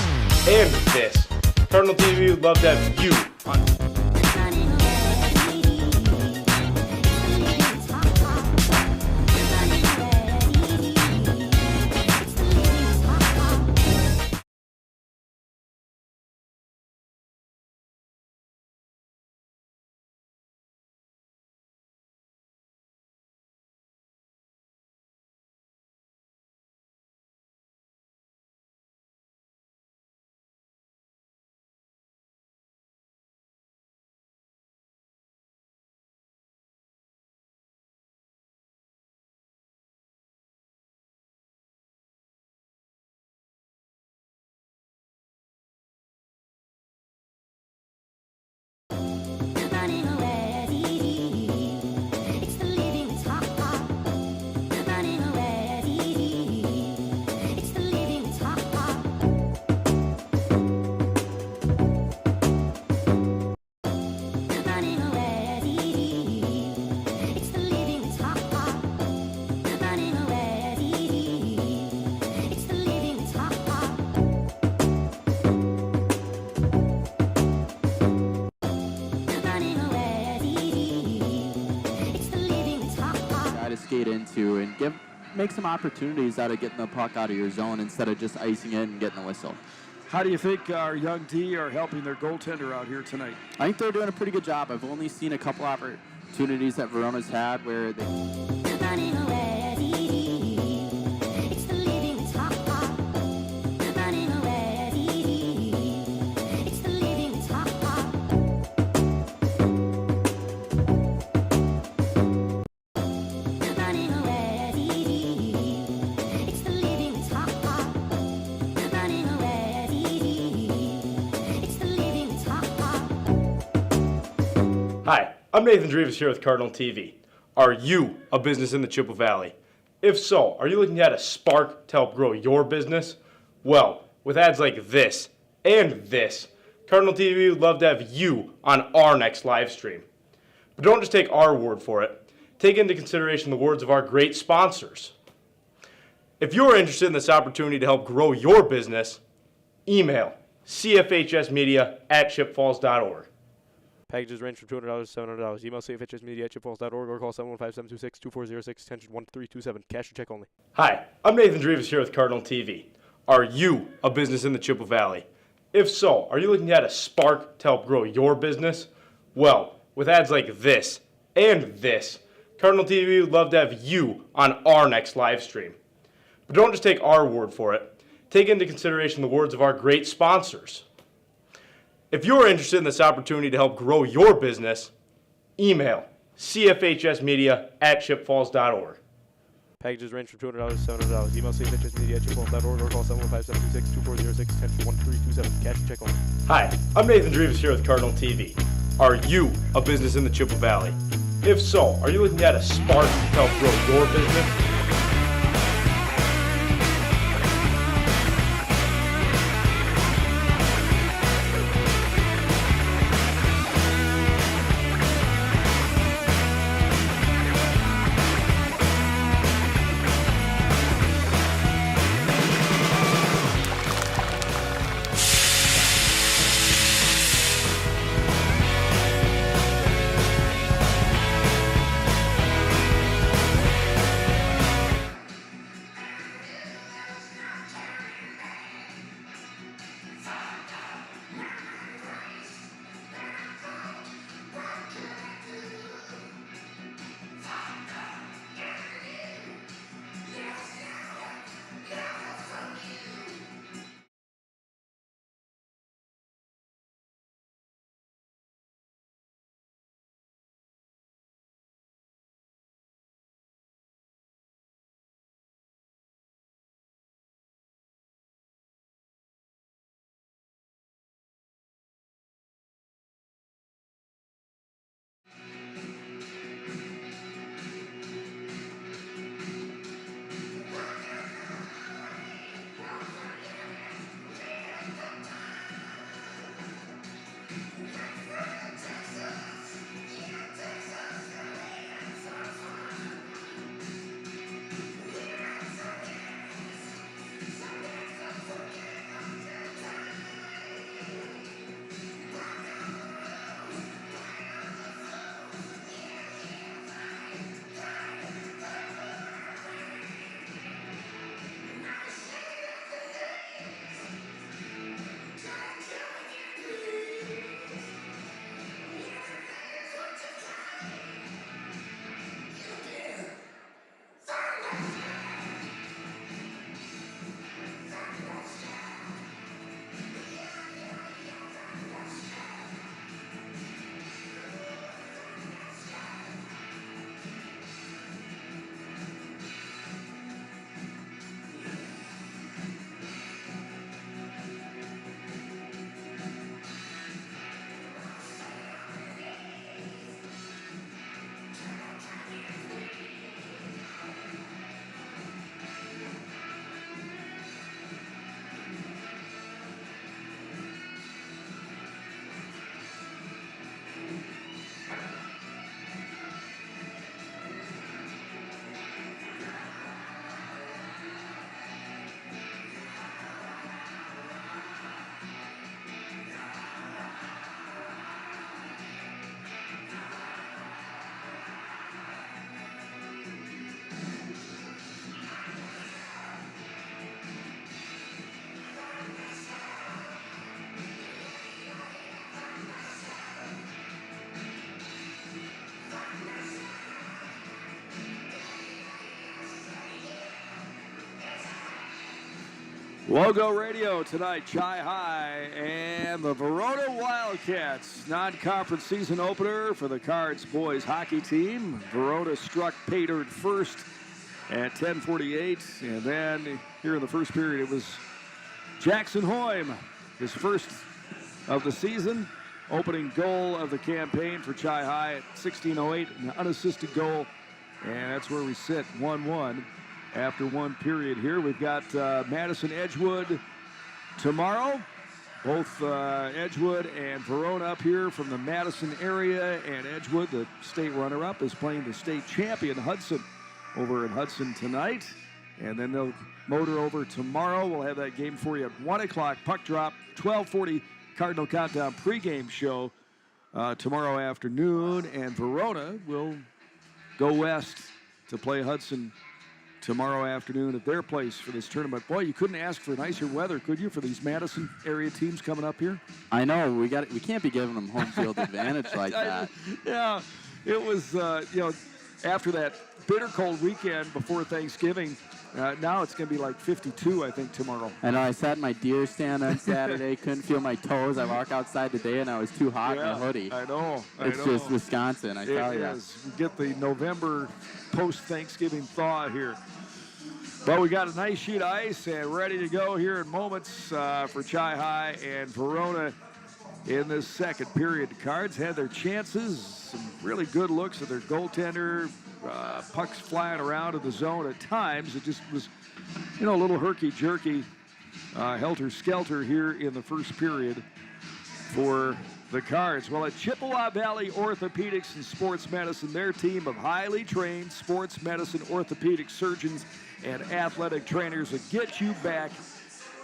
and this, Cardinal TV would love to have you on. Skate into and make some opportunities out of getting the puck out of your zone instead of just icing it and getting the whistle. How do you think our young D are helping their goaltender out here tonight? I think they're doing a pretty good job. I've only seen a couple opportunities that Verona's had where they Hi, I'm Nathan Dreves here with Cardinal TV. Are you a business in the Chippewa Valley? If so, are you looking to add a spark to help grow your business? Well, with ads like this and this, Cardinal TV would love to have you on our next live stream. But don't just take our word for it. Take into consideration the words of our great sponsors. If you're interested in this opportunity to help grow your business, email cfhsmedia@chipfalls.org. Packages range from $200 to $700. Email cfhsmedia@chipfalls.org or call 715-726-2406, extension 1327. Cash or check only. Hi, I'm Nathan Dreves here with Cardinal TV. Are you a business in the Chippewa Valley? If so, are you looking to add a spark to help grow your business? Well, with ads like this and this, Cardinal TV would love to have you on our next live stream. But don't just take our word for it. Take into consideration the words of our great sponsors. If you're interested in this opportunity to help grow your business, email cfhsmedia@chipfalls.org. Packages range from $200 to $700. Email cfhsmedia@chipfalls.org or call 715-726-2406-101327. Cash and check only. Hi, I'm Nathan Dreves here with Cardinal TV. Are you a business in the Chippewa Valley? If so, are you looking to add a spark to help grow your business? Logo Radio tonight, Chi High and the Verona Wildcats. Non-conference season opener for the Cards boys hockey team. Verona struck pay dirt first at 10:48. And then here in the first period, it was Jackson Hoym, his first of the season. Opening goal of the campaign for Chi High at 16:08, an unassisted goal. And that's where we sit, 1-1. After one period here, we've got Madison Edgewood tomorrow. Both Edgewood and Verona up here from the Madison area. And Edgewood, the state runner-up, is playing the state champion Hudson over in Hudson tonight. And then they'll motor over tomorrow. We'll have that game for you at 1 o'clock. Puck drop, 12:40 Cardinal Countdown pregame show tomorrow afternoon. And Verona will go west to play Hudson tomorrow afternoon at their place for this tournament. Boy, you couldn't ask for nicer weather, could you, for these Madison area teams coming up here? I know. We can't be giving them home field advantage like that. Yeah, it was, after that bitter cold weekend before Thanksgiving, now it's going to be like 52, I think, tomorrow. I know. I sat in my deer stand on Saturday, couldn't feel my toes. I walk outside today, and I was too hot in a hoodie. I know. It's just Wisconsin, I tell you. It is. We get the November post-Thanksgiving thaw here. But we got a nice sheet of ice and ready to go here in moments for Chi-Hi and Verona in this second period. The Cards had their chances, some really good looks at their goaltender. Pucks flying around in the zone at times. It just was, a little herky-jerky, helter-skelter here in the first period for the Cards. Well, at Chippewa Valley Orthopedics and Sports Medicine, their team of highly trained sports medicine orthopedic surgeons and athletic trainers will get you back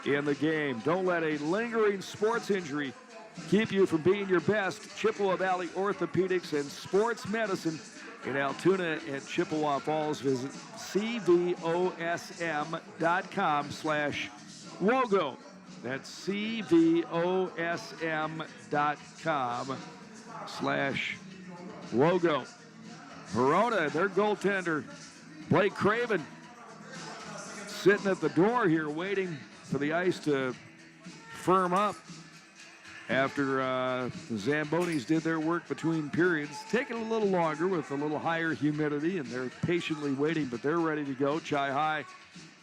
in the game. Don't let a lingering sports injury keep you from being your best. Chippewa Valley Orthopedics and Sports Medicine in Altoona and Chippewa Falls. Visit cvosm.com/WOGO. That's cvosm.com/WOGO. Verona, their goaltender, Blake Craven, sitting at the door here waiting for the ice to firm up after the Zambonis did their work between periods. Taking a little longer with a little higher humidity, and they're patiently waiting, but they're ready to go. Chi-Hi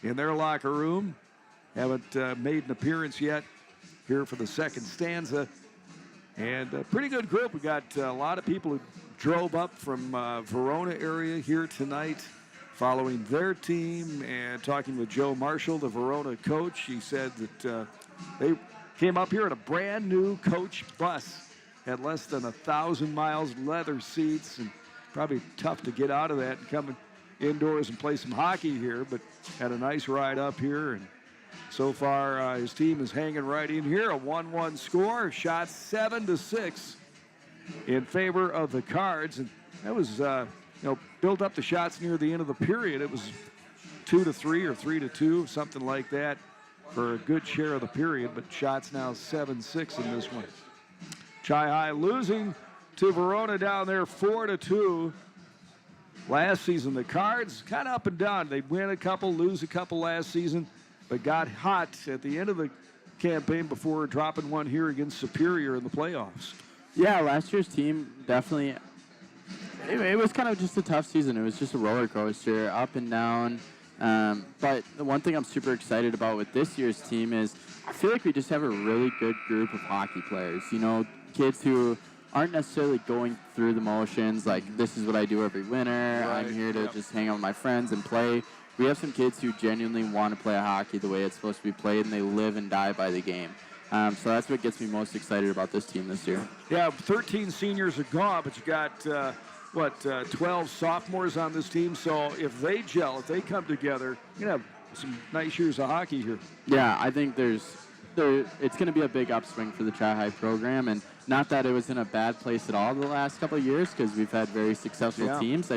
in their locker room. Haven't made an appearance yet here for the second stanza. And a pretty good group. We got a lot of people who drove up from Verona area here tonight following their team, and talking with Joe Marshall, the Verona coach. He said that they came up here in a brand new coach bus, had less than 1,000 miles, leather seats, and probably tough to get out of that and come indoors and play some hockey here, but had a nice ride up here. And so far, his team is hanging right in here. A 1-1 score, shot 7-6 in favor of the Cards. And that was, built up the shots near the end of the period. It was 2-3 or 3-2, something like that, for a good share of the period, but shots now 7-6 in this one. Chi-Hi losing to Verona down there 4-2. Last season, the Cards kind of up and down. They'd win a couple, lose a couple last season, but got hot at the end of the campaign before dropping one here against Superior in the playoffs. Yeah, last year's team definitely, it was kind of just a tough season. It was just a roller coaster, up and down. But the one thing I'm super excited about with this year's team is I feel like we just have a really good group of hockey players. Kids who aren't necessarily going through the motions, like this is what I do every winter. Right. I'm here to just hang out with my friends and play. We have some kids who genuinely want to play hockey the way it's supposed to be played, and they live and die by the game. So that's what gets me most excited about this team this year. Yeah, 13 seniors are gone, but you got 12 sophomores on this team. So if they gel, if they come together, you have some nice years of hockey here. Yeah, I think it's going to be a big upswing for the Chi-Hi program, and not that it was in a bad place at all the last couple of years, because we've had very successful teams.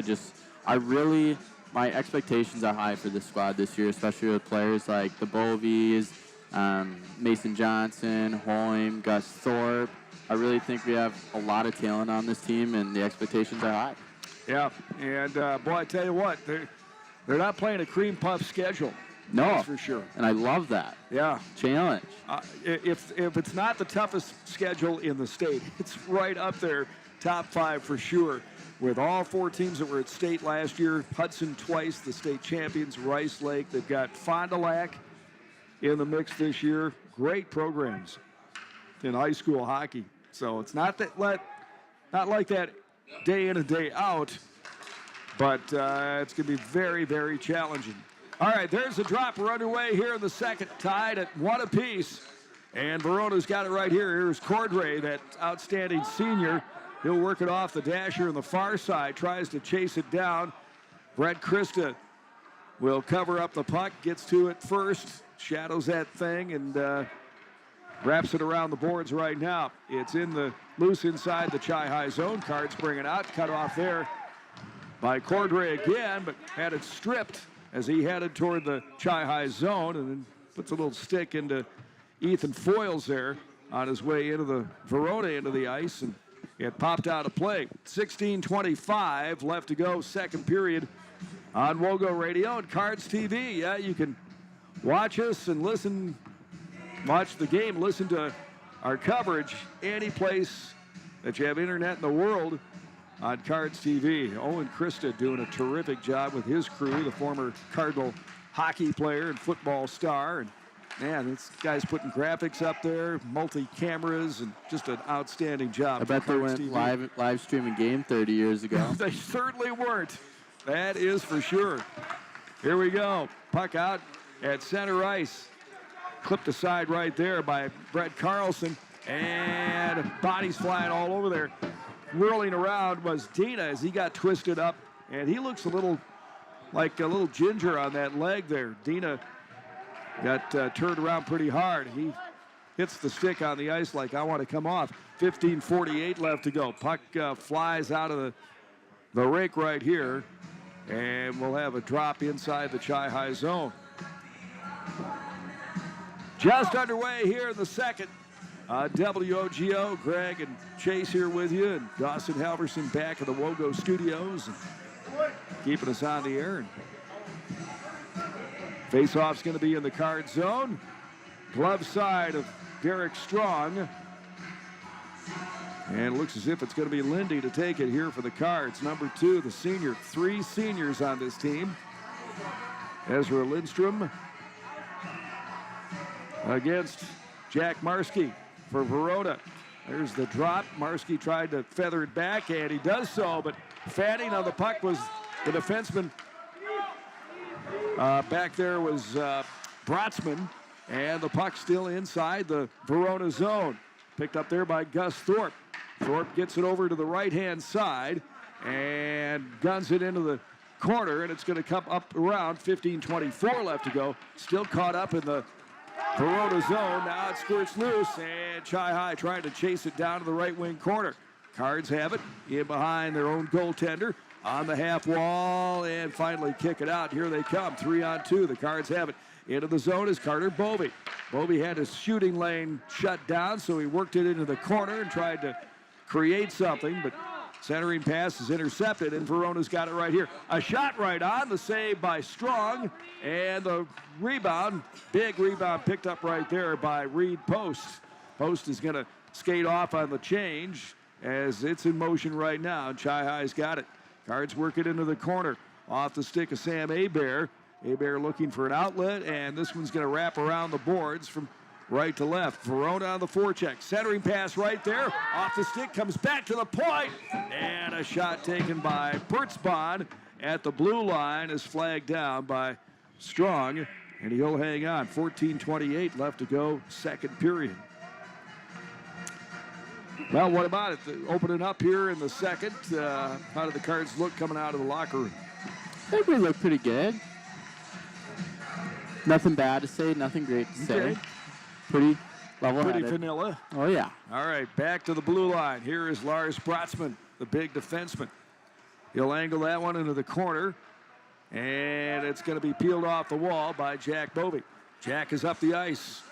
My expectations are high for the squad this year, especially with players like the Bovies, Mason Johnson, Hoym, Gus Thorpe. I really think we have a lot of talent on this team, and the expectations are high. Yeah, and boy, I tell you what, they're not playing a cream puff schedule. No, that's for sure. And I love that. Yeah, challenge. If it's not the toughest schedule in the state, it's right up there, top 5 for sure. With all 4 teams that were at state last year, Hudson twice, the state champions, Rice Lake. They've got Fond du Lac in the mix this year. Great programs in high school hockey. So it's not like that day in and day out, but it's going to be very, very challenging. All right, there's a drop. We're underway here in the second, tied at 1 apiece. And Verona's got it right here. Here's Cordray, that outstanding senior. He'll work it off the dasher on the far side, tries to chase it down. Brett Christa will cover up the puck, gets to it first, shadows that thing, and wraps it around the boards right now. It's in the loose inside the Chi-Hi zone. Cards bring it out, cut off there by Cordray again, but had it stripped as he headed toward the Chi-High zone and then puts a little stick into Ethan Foyles there on his way into the Verona into the ice, and it popped out of play. 16:25 left to go, second period on Wogo Radio and Cards TV. Yeah, you can watch us and watch the game, listen to our coverage any place that you have internet in the world on Cards TV. Owen Christa doing a terrific job with his crew, the former Cardinal hockey player and football star. And man, this guy's putting graphics up there, multi-cameras, and just an outstanding job. I bet they went live streaming game 30 years ago. They certainly weren't. That is for sure. Here we go. Puck out at center ice. Clipped aside right there by Brett Carlson. And bodies flying all over there. Whirling around was Dina as he got twisted up. And he looks like a little ginger on that leg there. Dina got turned around pretty hard. He hits the stick on the ice like, I want to come off. 15:48 left to go. Puck flies out of the rake right here. And we'll have a drop inside the Chi-High zone. Just underway here in the second. WOGO, Greg and Chase here with you, and Dawson Halverson back at the Wogo studios, and keeping us on the air. Face-off's going to be in the card zone. Glove side of Derek Strong. And it looks as if it's going to be Lindy to take it here for the Cards. Number 2, the senior. 3 seniors on this team. Ezra Lindstrom against Jack Marski for Verona. There's the drop. Marski tried to feather it back, and he does so, but fanning on the puck was the defenseman. Back there was Brotzman, and the puck still inside the Verona zone. Picked up there by Gus Thorpe. Thorpe gets it over to the right-hand side and guns it into the corner, and it's going to come up around 15:24 left to go. Still caught up in the Verona zone. Now it squirts loose, and Chi-High trying to chase it down to the right wing corner. Cards have it in behind their own goaltender on the half wall, and finally kick it out. Here they come, 3-on-2. The Cards have it. Into the zone is Carter Bovey. Bovey had his shooting lane shut down, so he worked it into the corner and tried to create something, but centering pass is intercepted, and Verona's got it right here. A shot right on, the save by Strong, and the rebound, big rebound picked up right there by Reed Post. Post is going to skate off on the change as it's in motion right now. Chi-High's got it. Cards work it into the corner. Off the stick of Sam Hebert. Hebert looking for an outlet, and this one's going to wrap around the boards from right to left. Verona on the forecheck. Centering pass right there. Off the stick, comes back to the point. And a shot taken by Bertzbahn at the blue line is flagged down by Strong. And he'll hang on. 14:28 left to go, second period. Well, what about it? Opening up here in the second. How did the Cards look coming out of the locker room? I think we look pretty good. Nothing bad to say, nothing great to say. Pretty level-headed. Pretty vanilla. Oh, yeah. All right, back to the blue line. Here is Lars Brotzman, the big defenseman. He'll angle that one into the corner, and it's going to be peeled off the wall by Jack Bovey. Jack is up the ice,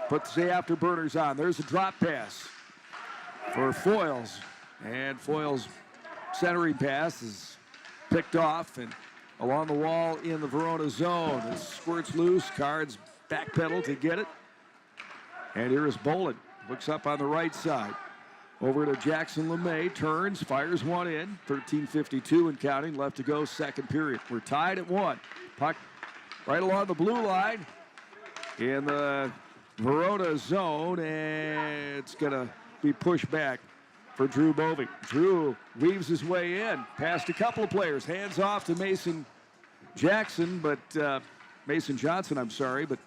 puts the afterburners on. There's a drop pass for Foyles, and Foyles' centering pass is picked off and along the wall in the Verona zone. It squirts loose. Cards backpedal to get it. And here is Bolin. Looks up on the right side. Over to Jackson LeMay. Turns, fires one in. 13:52 and counting. Left to go, second period. We're tied at 1. Puck right along the blue line in the Verona zone. And it's going to be pushed back for Drew Bovey. Drew weaves his way in. Past a couple of players. Hands off to Mason Jackson, but Mason Johnson, I'm sorry, but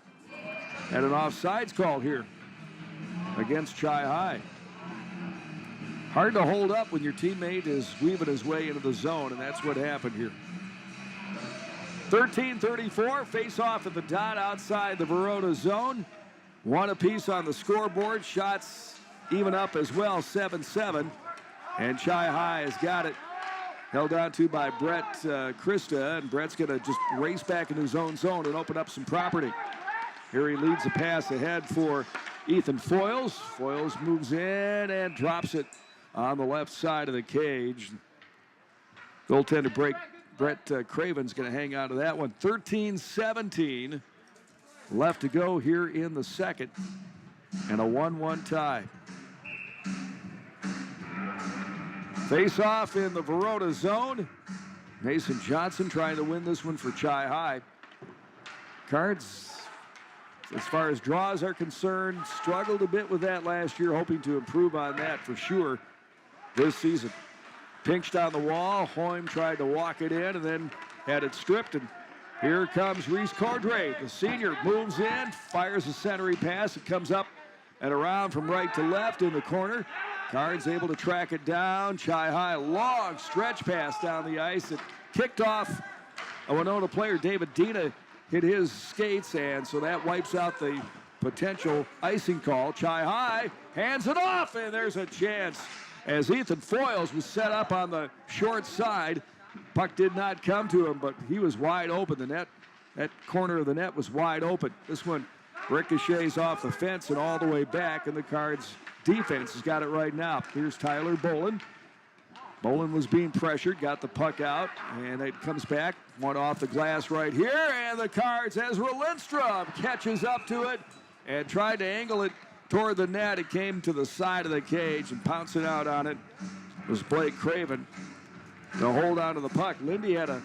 had an offsides call here against Chi-High. Hard to hold up when your teammate is weaving his way into the zone, and that's what happened here. 13:34, face-off at the dot outside the Verona zone. 1 apiece on the scoreboard. Shots even up as well, 7-7. And Chi-High has got it held on to by Brett Krista, and Brett's going to just race back into his own zone and open up some property. Here he leads the pass ahead for Ethan Foyles. Foyles moves in and drops it on the left side of the cage. Goaltender break. Brett Craven's going to hang on to that one. 13-17 left to go here in the second, and a 1-1 tie. Face off in the Verona zone. Mason Johnson trying to win this one for Chi High. Cards, as far as draws are concerned, struggled a bit with that last year, hoping to improve on that for sure this season. Pinched on the wall. Hoym tried to walk it in and then had it stripped. And here comes Reese Cordray. The senior moves in, fires a centering pass. It comes up and around from right to left in the corner. Cards able to track it down. Chi High, long stretch pass down the ice. It kicked off a Winona player. David Dina hit his skates, and so that wipes out the potential icing call. Chi High hands it off, and there's a chance. As Ethan Foyles was set up on the short side, puck did not come to him, but he was wide open. The net, that corner of the net was wide open. This one ricochets off the fence and all the way back, and the Cards defense has got it right now. Here's Tyler Bolin. Bolin was being pressured, got the puck out, and it comes back. One off the glass right here, and the Cards, Ezra Lindstrom catches up to it and tried to angle it toward the net. It came to the side of the cage, and pouncing out on it was Blake Craven to hold on to the puck. Lindy had a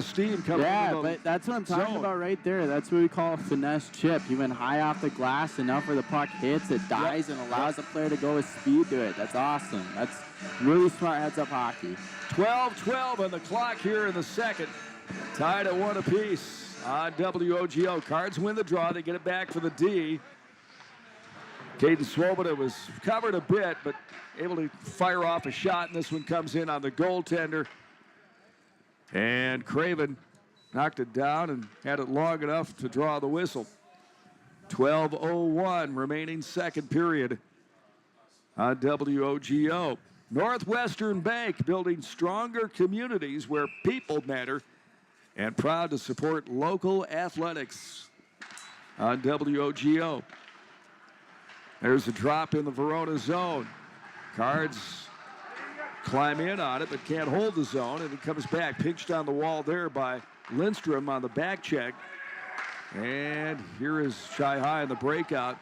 steam coming. Yeah, but that's what I'm talking about right there. That's what we call a finesse chip. You went high off the glass enough where the puck hits, it dies, and allows the player to go with speed to it. That's awesome. That's really smart heads-up hockey. 12-12 on the clock here in the second. Tied at 1 apiece on WOGO. Cards win the draw. They get it back for the D. Caden Swoboda was covered a bit, but able to fire off a shot, and this one comes in on the goaltender. And Craven knocked it down and had it long enough to draw the whistle. 12:01 remaining second period on WOGO. Northwestern Bank, building stronger communities where people matter, and proud to support local athletics on WOGO. There's a drop in the Verona zone. Cards climb in on it, but can't hold the zone, and it comes back, pinched on the wall there by Lindstrom on the back check. And here is Chi High in the breakout.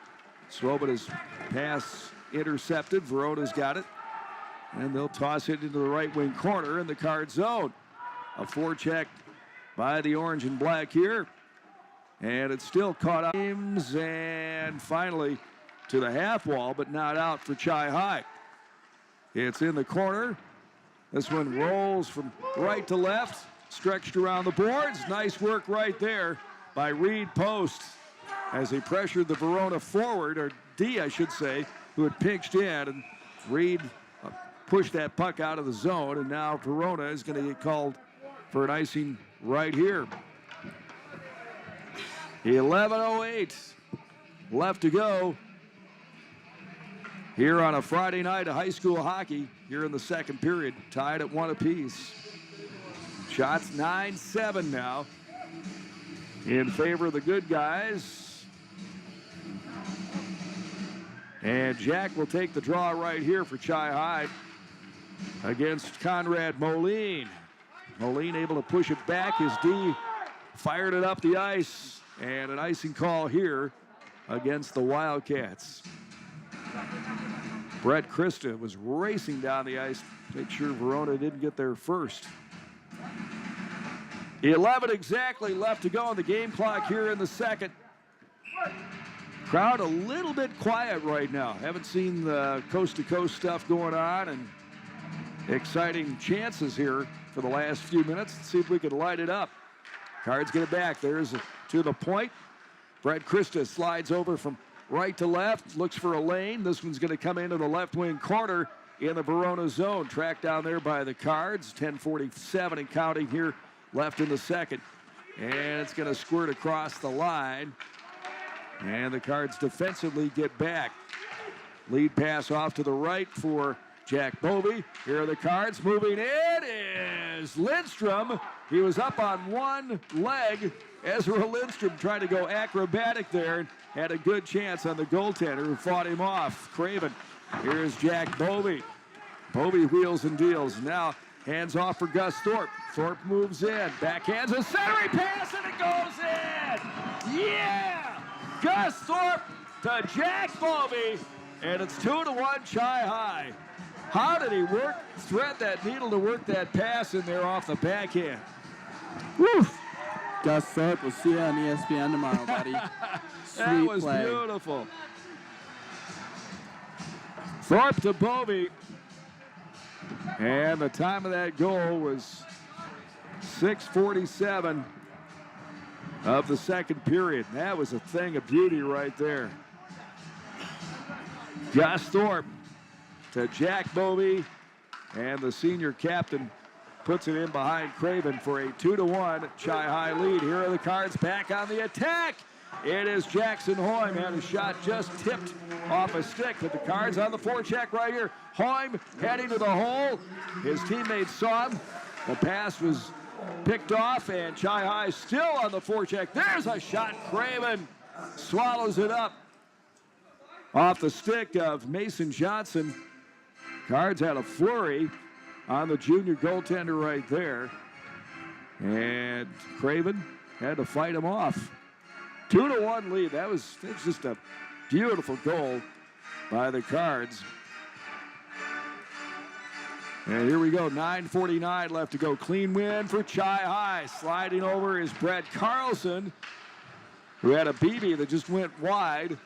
Swoboda's pass intercepted. Verona's got it, and they'll toss it into the right wing corner in the Card zone. A forecheck by the orange and black here, and it's still caught up. And finally to the half wall, but not out for Chi High. It's in the corner. This one rolls from right to left, stretched around the boards. Nice work right there by Reed Post as he pressured the Verona forward, or D, I should say, who had pinched in, and Reed pushed that puck out of the zone, and now Verona is going to get called for an icing right here. 11:08 left to go here on a Friday night of high school hockey here in the second period, tied at 1 apiece. Shots 9-7 now in favor of the good guys. And Jack will take the draw right here for Chi High against Conrad Moline. Moline able to push it back. His D fired it up the ice, and an icing call here against the Wildcats. Brett Krista was racing down the ice to make sure Verona didn't get there first. 11 exactly left to go on the game clock here in the second. Crowd a little bit quiet right now. Haven't seen the coast-to-coast stuff going on, and exciting chances here for the last few minutes. Let's see if we can light it up. Cards get it back. There's to the point. Brett Krista slides over from right to left, looks for a lane. This one's going to come into the left wing corner in the Verona zone. Tracked down there by the Cards. 10:47 and counting here left in the second. And it's going to squirt across the line. And the Cards defensively get back. Lead pass off to the right for Jack Bovey. Here are the Cards. Moving in is Lindstrom. He was up on one leg. Ezra Lindstrom trying to go acrobatic there and had a good chance on the goaltender who fought him off. Craven. Here's Jack Bovey. Bovey wheels and deals. Now hands off for Gus Thorpe. Thorpe moves in. Backhands a centering pass and it goes in. Yeah! Gus Thorpe to Jack Bovey. And it's 2-1 Chi-High. How did he thread that needle to work that pass in there off the backhand? Woo! Gus Thorpe, we'll see you on ESPN tomorrow, buddy. That was play. Beautiful. Thorpe to Bovey. And the time of that goal was 6:47 of the second period. That was a thing of beauty right there. Gus Thorpe to Jack Bovey, and the senior captain puts it in behind Craven for a 2-1 Chi-High lead. Here are the Cards back on the attack. It is Jackson Hoym, had a shot just tipped off a stick, but the Cards on the forecheck right here. Hoym heading to the hole. His teammates saw him. The pass was picked off, and Chi-High still on the forecheck. There's a shot. Craven swallows it up off the stick of Mason Johnson. Cards had a flurry on the junior goaltender right there. And Craven had to fight him off. 2-1 lead. That's just a beautiful goal by the Cards. And here we go, 9:49 left to go. Clean win for Chi-High. Sliding over is Brett Carlson, who had a BB that just went wide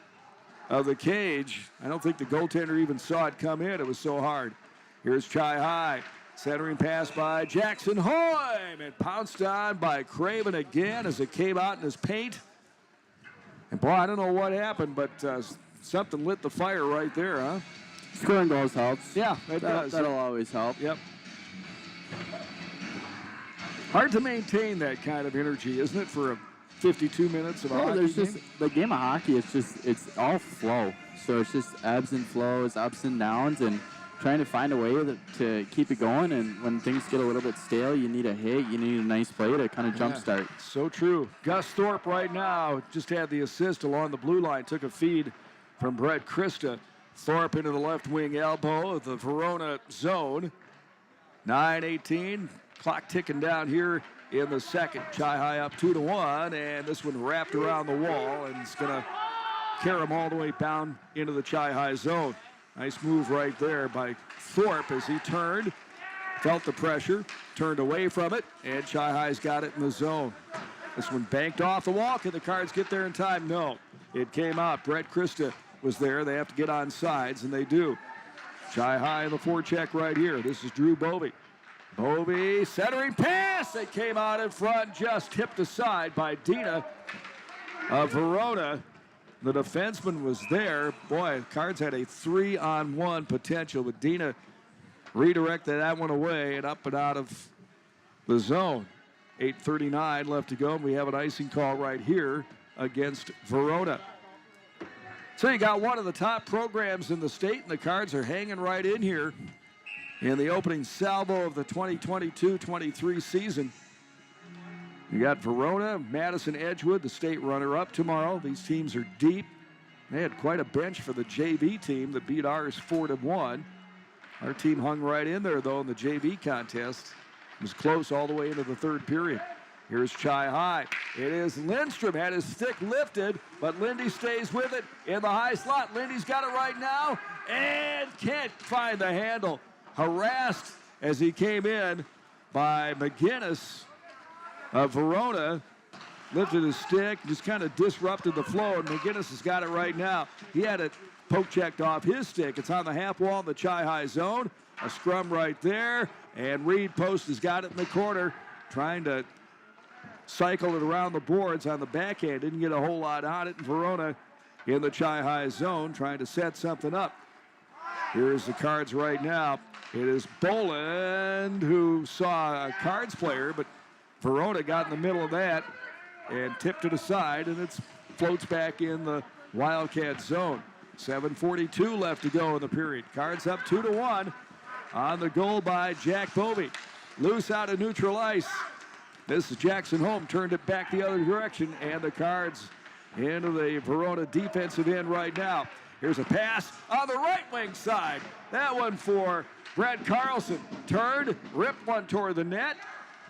of the cage. I don't think the goaltender even saw it come in. It was so hard. Here's Chi-High. Centering pass by Jackson Hoym, and pounced on by Craven again as it came out in his paint. And boy, I don't know what happened, but something lit the fire right there, huh? Scoring goals helps. Yeah, it does. That'll always help. Yep. Hard to maintain that kind of energy, isn't it, for 52 minutes of a hockey there's game? just the game of hockey. It's all flow. So it's just ebbs and flows, ups and downs, and trying to find a way to keep it going. And when things get a little bit stale, you need a hit, you need a nice play to kind of jumpstart. So true. Gus Thorpe right now just had the assist along the blue line, took a feed from Brett Christa. Thorpe into the left wing elbow of the Verona zone. 9:18, clock ticking down here in the second. Chi-High up 2-1, and this one wrapped around the wall, and it's going to carry them all the way down into the Chi-High zone. Nice move right there by Thorpe as he turned, felt the pressure, turned away from it, and Chi-High's got it in the zone. This one banked off the wall. Can the Cards get there in time? No. It came out. Brett Christa was there. They have to get on sides, and they do. Chi-High in the forecheck right here. This is Drew Bovey. Bovey, centering pass. It came out in front, just tipped aside by Dina of Verona. The defenseman was there. Boy, Cards had a 3-on-1 potential, but Dina redirected that one away and up and out of the zone. 8:39 left to go, and we have an icing call right here against Verona. So you got one of the top programs in the state, and the Cards are hanging right in here in the opening salvo of the 2022-23 season. You got Verona, Madison, Edgewood, the state runner-up tomorrow. These teams are deep. They had quite a bench for the JV team that beat ours 4-1. Our team hung right in there, though, in the JV contest. It was close all the way into the third period. Here's Chi-High. It is Lindstrom, had his stick lifted, but Lindy stays with it in the high slot. Lindy's got it right now and can't find the handle. Harassed as he came in by McGinnis of Verona. Lifted his stick, just kind of disrupted the flow, and McGinnis has got it right now. He had it poke checked off his stick. It's on the half wall in the Chi-High zone. A scrum right there, and Reed Post has got it in the corner, trying to cycle it around the boards on the backhand. Didn't get a whole lot on it. And Verona in the Chi-High zone trying to set something up. Here's the Cards right now. It is Boland who saw a Cards player, but Verona got in the middle of that and tipped it aside, and it floats back in the Wildcat zone. 7:42 left to go in the period. Cards up 2-1. on the goal by Jack Bovey. Loose out of neutral ice. This is Jackson Holm, turned it back the other direction, and the Cards into the Verona defensive end right now. Here's a pass on the right wing side. That one for Brett Carlson. Turned, ripped one toward the net.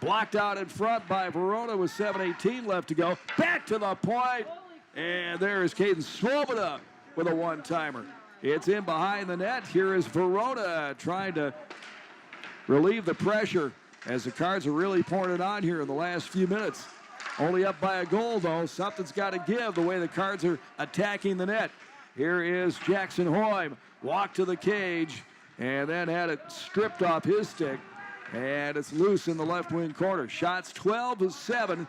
Blocked out in front by Verona with 7:18 left to go. Back to the point. And there is Caden Swoboda with a one-timer. It's in behind the net. Here is Verona trying to relieve the pressure as the Cards are really pouring it on here in the last few minutes. Only up by a goal, though. Something's got to give the way the Cards are attacking the net. Here is Jackson Hoym. Walked to the cage and then had it stripped off his stick. And it's loose in the left wing corner. Shots 12-7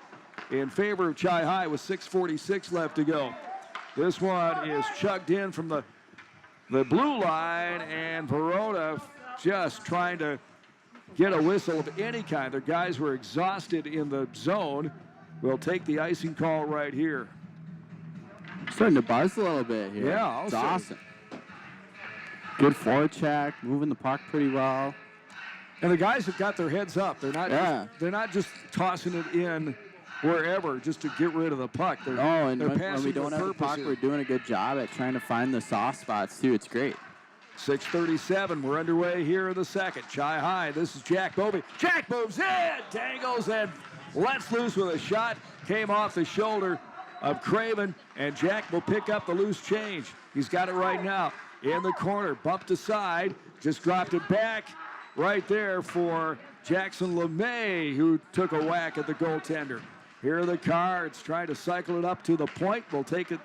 in favor of Chi High with 6:46 left to go. This one is chugged in from the blue line, and Verona just trying to get a whistle of any kind. Their guys were exhausted in the zone. We'll take the icing call right here. Starting to buzz a little bit here. Yeah, it's awesome. Good forecheck, moving the puck pretty well. And the guys have got their heads up. They're not just tossing it in wherever just to get rid of the puck. They're when we don't have the puck, we're doing a good job at trying to find the soft spots too. It's great. 6:37. We're underway here in the second. Chi High. This is Jack Bovey. Jack moves in, dangles, and lets loose with a shot. Came off the shoulder of Craven, and Jack will pick up the loose change. He's got it right now in the corner. Bumped aside, just dropped it back right there for Jackson LeMay, who took a whack at the goaltender. Here are the Cards trying to cycle it up to the point. They'll take it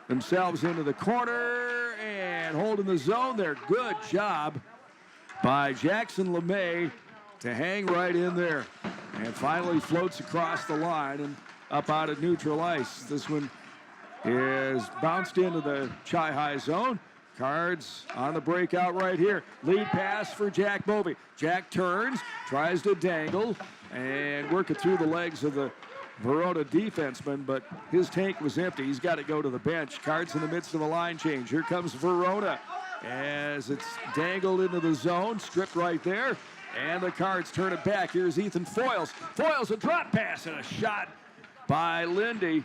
themselves into the corner and holding the zone there. Good job by Jackson LeMay to hang right in there. And finally floats across the line and up out of neutral ice. This one is bounced into the Chi High zone. Cards on the breakout right here. Lead pass for Jack Bovey. Jack turns, tries to dangle, and work it through the legs of the Verona defenseman, but his tank was empty. He's got to go to the bench. Cards in the midst of a line change. Here comes Verona as it's dangled into the zone, stripped right there, and the Cards turn it back. Here's Ethan Foyles. Foyles, a drop pass and a shot by Lindy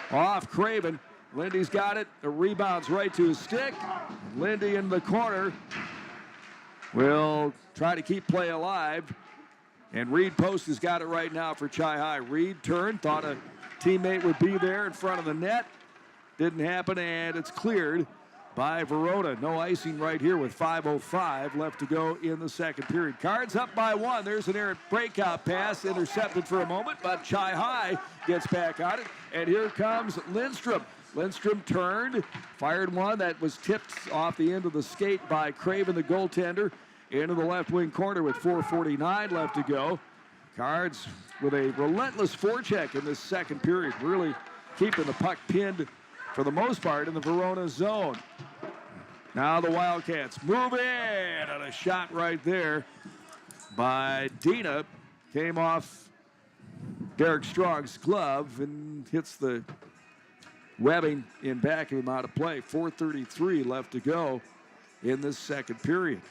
off Craven. Lindy's got it. The rebound's right to his stick. Lindy in the corner will try to keep play alive. And Reed Post has got it right now for Chi High. Reed turned, thought a teammate would be there in front of the net. Didn't happen, and it's cleared by Verona. No icing right here with 5:05 left to go in the second period. Cards up by one. There's an errant breakout pass, intercepted for a moment, but Chi High gets back on it. And here comes Lindstrom. Lindstrom turned, fired one that was tipped off the end of the skate by Craven, the goaltender, into the left wing corner with 4:49 left to go. Cards with a relentless forecheck in this second period, really keeping the puck pinned for the most part in the Verona zone. Now the Wildcats move in, and a shot right there by Dina came off Derek Strong's glove and hits the webbing in back of him out of play. 4:33 left to go in this second period.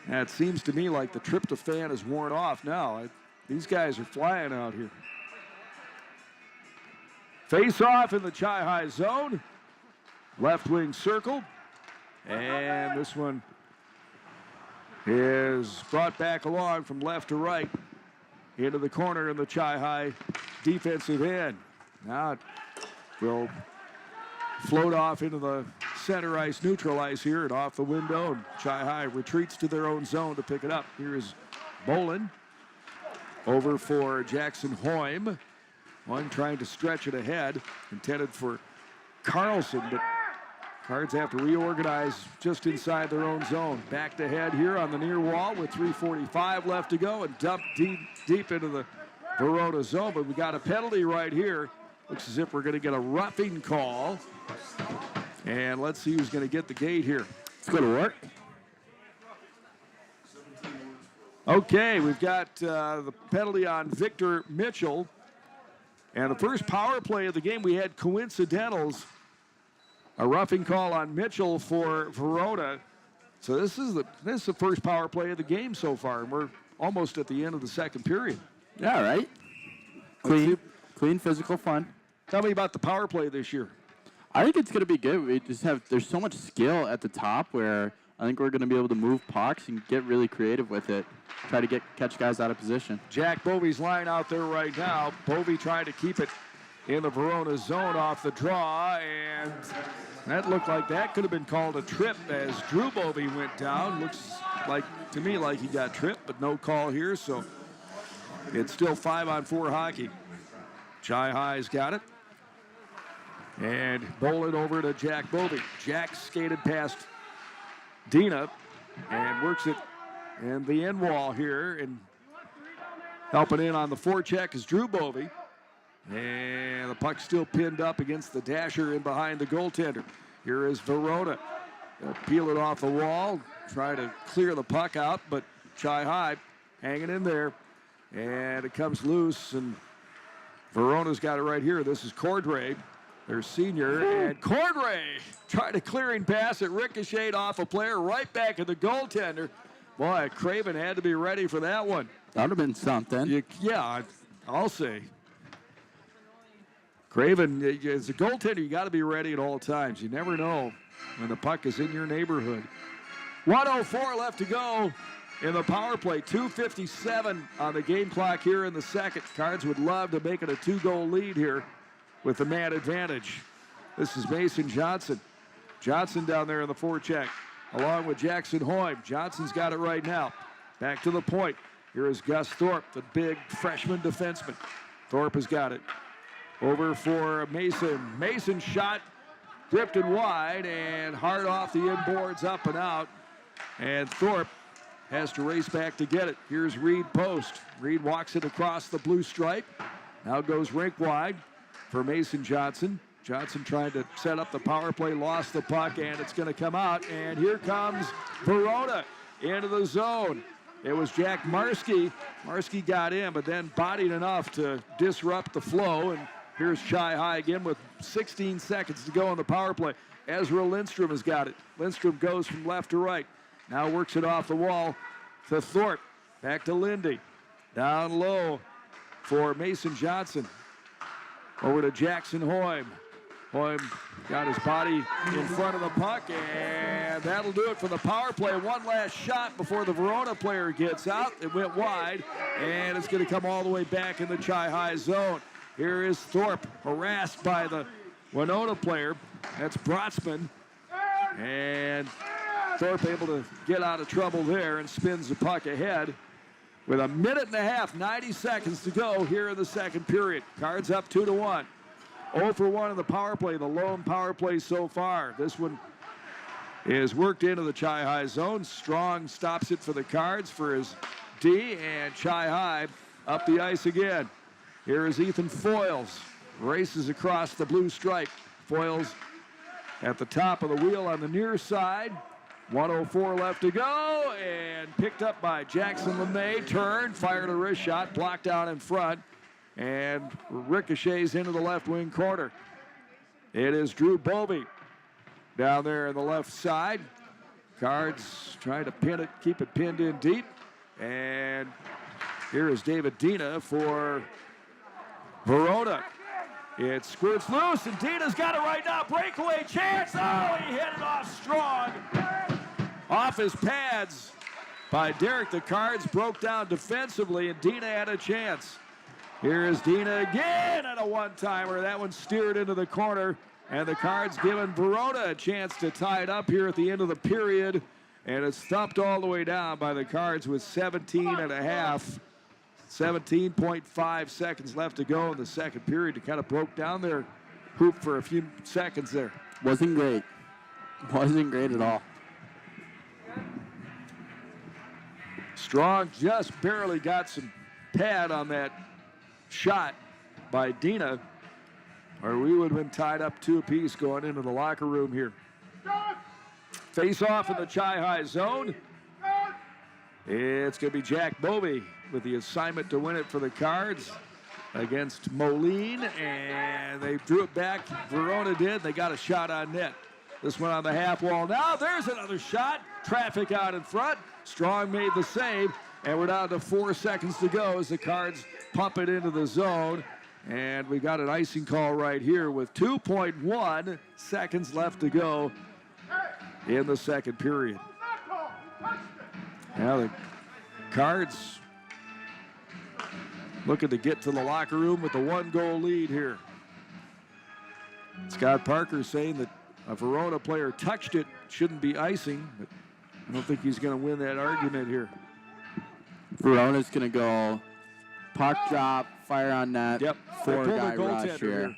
And it seems to me like the tryptophan is worn off now. These guys are flying out here. Face off in the Chi High zone. Left wing circle. And this one is brought back along from left to right into the corner in the Chi High defensive end. Now it will float off into the center ice, neutral ice here, and off the window. And Chi High retreats to their own zone to pick it up. Here is Bolin over for Jackson Hoym. One trying to stretch it ahead, intended for Carlson, but Cards have to reorganize just inside their own zone. Back to head here on the near wall with 3:45 left to go and dumped deep into the Verona zone, but we got a penalty right here. Looks as if we're going to get a roughing call. And let's see who's going to get the gate here. It's going to work. Okay, we've got the penalty on Victor Mitchell. And the first power play of the game, we had coincidentals. A roughing call on Mitchell for Verona. So this is the first power play of the game so far, and we're almost at the end of the second period. Yeah, right? Clean, physical, fun. Tell me about the power play this year. I think it's going to be good. There's so much skill at the top where I think we're going to be able to move pucks and get really creative with it. Try to catch guys out of position. Jack Bovey's line out there right now. Bovey trying to keep it in the Verona zone off the draw, and that looked like that could have been called a trip as Drew Bovey went down. Looks like to me like he got tripped, but no call here, so it's still 5-on-4 hockey. Chi High's got it. And bowl it over to Jack Bovey. Jack skated past Dina and works it in the end wall here, and helping in on the forecheck is Drew Bovey. And the puck's still pinned up against the dasher in behind the goaltender. Here is Verona. They'll peel it off the wall, try to clear the puck out, but Chi High hanging in there. And it comes loose, and Verona's got it right here. This is Cordray, their senior. And Cordray tried a clearing pass. It ricocheted off a player right back at the goaltender. Boy, Craven had to be ready for that one. That would have been something. Yeah, I'll say. Craven, as a goaltender, you got to be ready at all times. You never know when the puck is in your neighborhood. 1:04 left to go in the power play. 2:57 on the game clock here in the second. Cards would love to make it a 2-goal lead here with the man advantage. This is Mason Johnson. Johnson down there in the forecheck, along with Jackson Hoym. Johnson's got it right now. Back to the point. Here is Gus Thorpe, the big freshman defenseman. Thorpe has got it. Over for Mason. Mason shot, drifted wide, and hard off the inboards, up and out. And Thorpe has to race back to get it. Here's Reed post. Reed walks it across the blue stripe. Now goes rink wide for Mason Johnson. Johnson trying to set up the power play, lost the puck, and it's going to come out. And here comes Verona into the zone. It was Jack Marski. Marski got in, but then bodied enough to disrupt the flow. And here's Chi High again with 16 seconds to go on the power play. Ezra Lindstrom has got it. Lindstrom goes from left to right. Now works it off the wall to Thorpe. Back to Lindy. Down low for Mason Johnson. Over to Jackson Hoym. Hoym got his body in front of the puck, and that'll do it for the power play. One last shot before the Verona player gets out. It went wide, and it's going to come all the way back in the Chi High zone. Here is Thorpe, harassed by the Winona player. That's Brotzman. And Thorpe able to get out of trouble there and spins the puck ahead with a minute and a half, 90 seconds to go here in the second period. Cards up 2-1. 0 for 1 in the power play, the lone power play so far. This one is worked into the Chi High zone. Strong stops it for the Cards for his D, and Chi High up the ice again. Here is Ethan Foyles, races across the blue stripe. Foyles at the top of the wheel on the near side. 1:04 left to go, and picked up by Jackson LeMay. Turned, fired a wrist shot, blocked out in front, and ricochets into the left wing corner. It is Drew Bovey down there in the left side. Cards trying to pin it, keep it pinned in deep. And here is David Dina for Verona. It squirts loose, and Dina's got it right now. Breakaway chance. Oh, he hit it off strong. Off his pads by Derek. The Cards broke down defensively, and Dina had a chance. Here is Dina again at a one-timer. That one steered into the corner, and the Cards giving Verona a chance to tie it up here at the end of the period. And it's thumped all the way down by the Cards with 17.5 seconds left to go in the second period. It kind of broke down their hoop for a few seconds there. Wasn't great. Wasn't great at all. Strong just barely got some pad on that shot by Dina, or we would have been tied up 2 apiece going into the locker room here. Face off in the Chi High zone. It's going to be Jack Bovey with the assignment to win it for the Cards against Moline, and they drew it back. Verona did. They got a shot on net. This one on the half wall. Now there's another shot. Traffic out in front. Strong made the save. And we're down to 4 seconds to go as the Cards pump it into the zone. And we got an icing call right here with 2.1 seconds left to go in the second period. Now the Cards looking to get to the locker room with a 1-goal lead here. Scott Parker saying that a Verona player touched it, shouldn't be icing, but I don't think he's going to win that argument here. Verona's going to go puck drop, fire on net, Yep. four-guy rush here.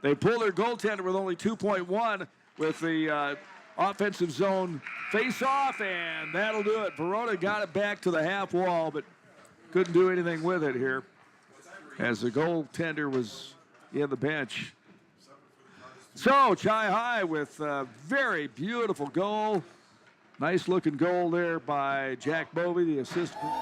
They pull their goaltender with only 2.1 with the offensive zone face-off, and that'll do it. Verona got it back to the half wall, but couldn't do anything with it here as the goaltender was in the bench. So, Chi High with a very beautiful goal. Nice-looking goal there by Jack Bovey, the assistant.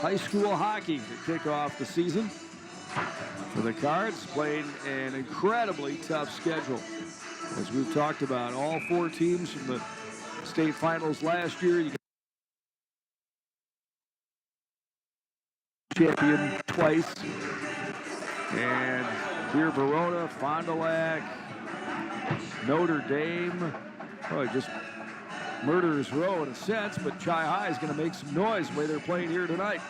High school hockey to kick off the season for the Cards, playing an incredibly tough schedule. As we've talked about, all 4 teams from the state finals last year. You got champion twice. And here Verona, Fond du Lac, Notre Dame. Oh, just murderer's row in a sense, but Chi-High is going to make some noise the way they're playing here tonight.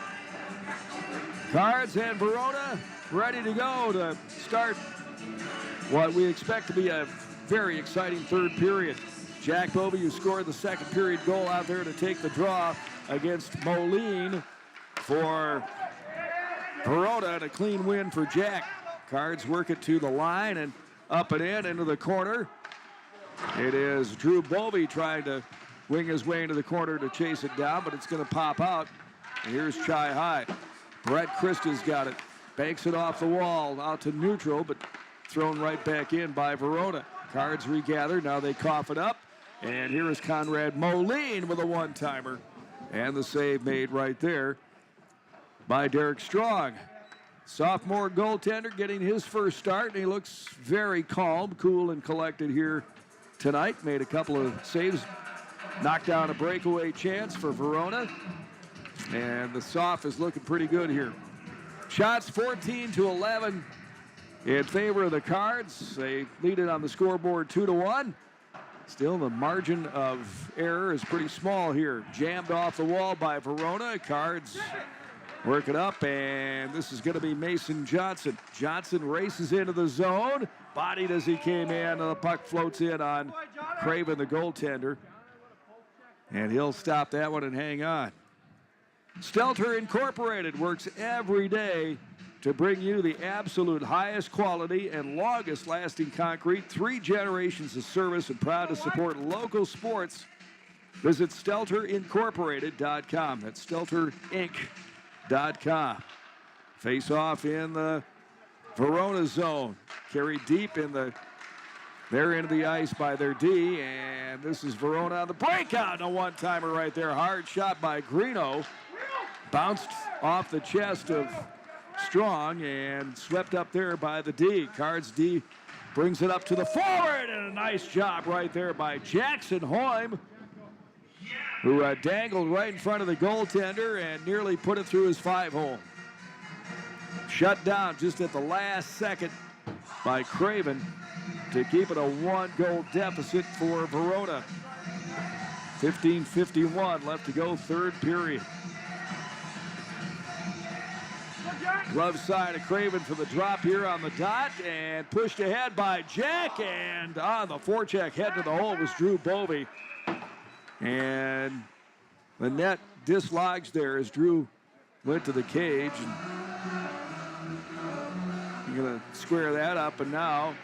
Cards and Verona ready to go to start what we expect to be a very exciting third period. Jack Bovey, who scored the second period goal out there to take the draw against Moline for Verona, and a clean win for Jack. Cards work it to the line and up and in into the corner. It is Drew Bovey trying to wing his way into the corner to chase it down, but it's going to pop out. And here's Chi-High. Brett Christa's got it. Banks it off the wall out to neutral, but thrown right back in by Verona. Cards regather. Now they cough it up. And here is Conrad Moline with a one-timer. And the save made right there by Derek Strong. Sophomore goaltender getting his first start, and he looks very calm, cool, and collected here tonight. Made a couple of saves, knocked down a breakaway chance for Verona, and the Soph is looking pretty good here. Shots 14-11 in favor of the Cards. They lead it on the scoreboard 2-1. Still, the margin of error is pretty small here. Jammed off the wall by Verona. Cards work it up, and this is going to be Mason Johnson. Johnson races into the zone. Bodied as he came in. The puck floats in on Craven, the goaltender. And he'll stop that one and hang on. Stelter Incorporated works every day to bring you the absolute highest quality and longest lasting concrete. 3 generations of service and proud to support local sports. Visit StelterIncorporated.com. That's StelterInc.com. Face off in the Verona zone. Carried deep in their end of the ice by their D, and this is Verona on the breakout. And a one-timer right there. Hard shot by Greeno. Bounced off the chest of Strong and swept up there by the D. Cards D brings it up to the forward, and a nice job right there by Jackson Hoym, who dangled right in front of the goaltender and nearly put it through his 5-hole. Shut down just at the last second by Craven to keep it a 1-goal deficit for Verona. 15:51 left to go, third period. Glove side of Craven for the drop here on the dot, and pushed ahead by Jack, and on the forecheck head to the hole was Drew Bovey. And the net dislodged there as Drew went to the cage. And you're going to square that up, and now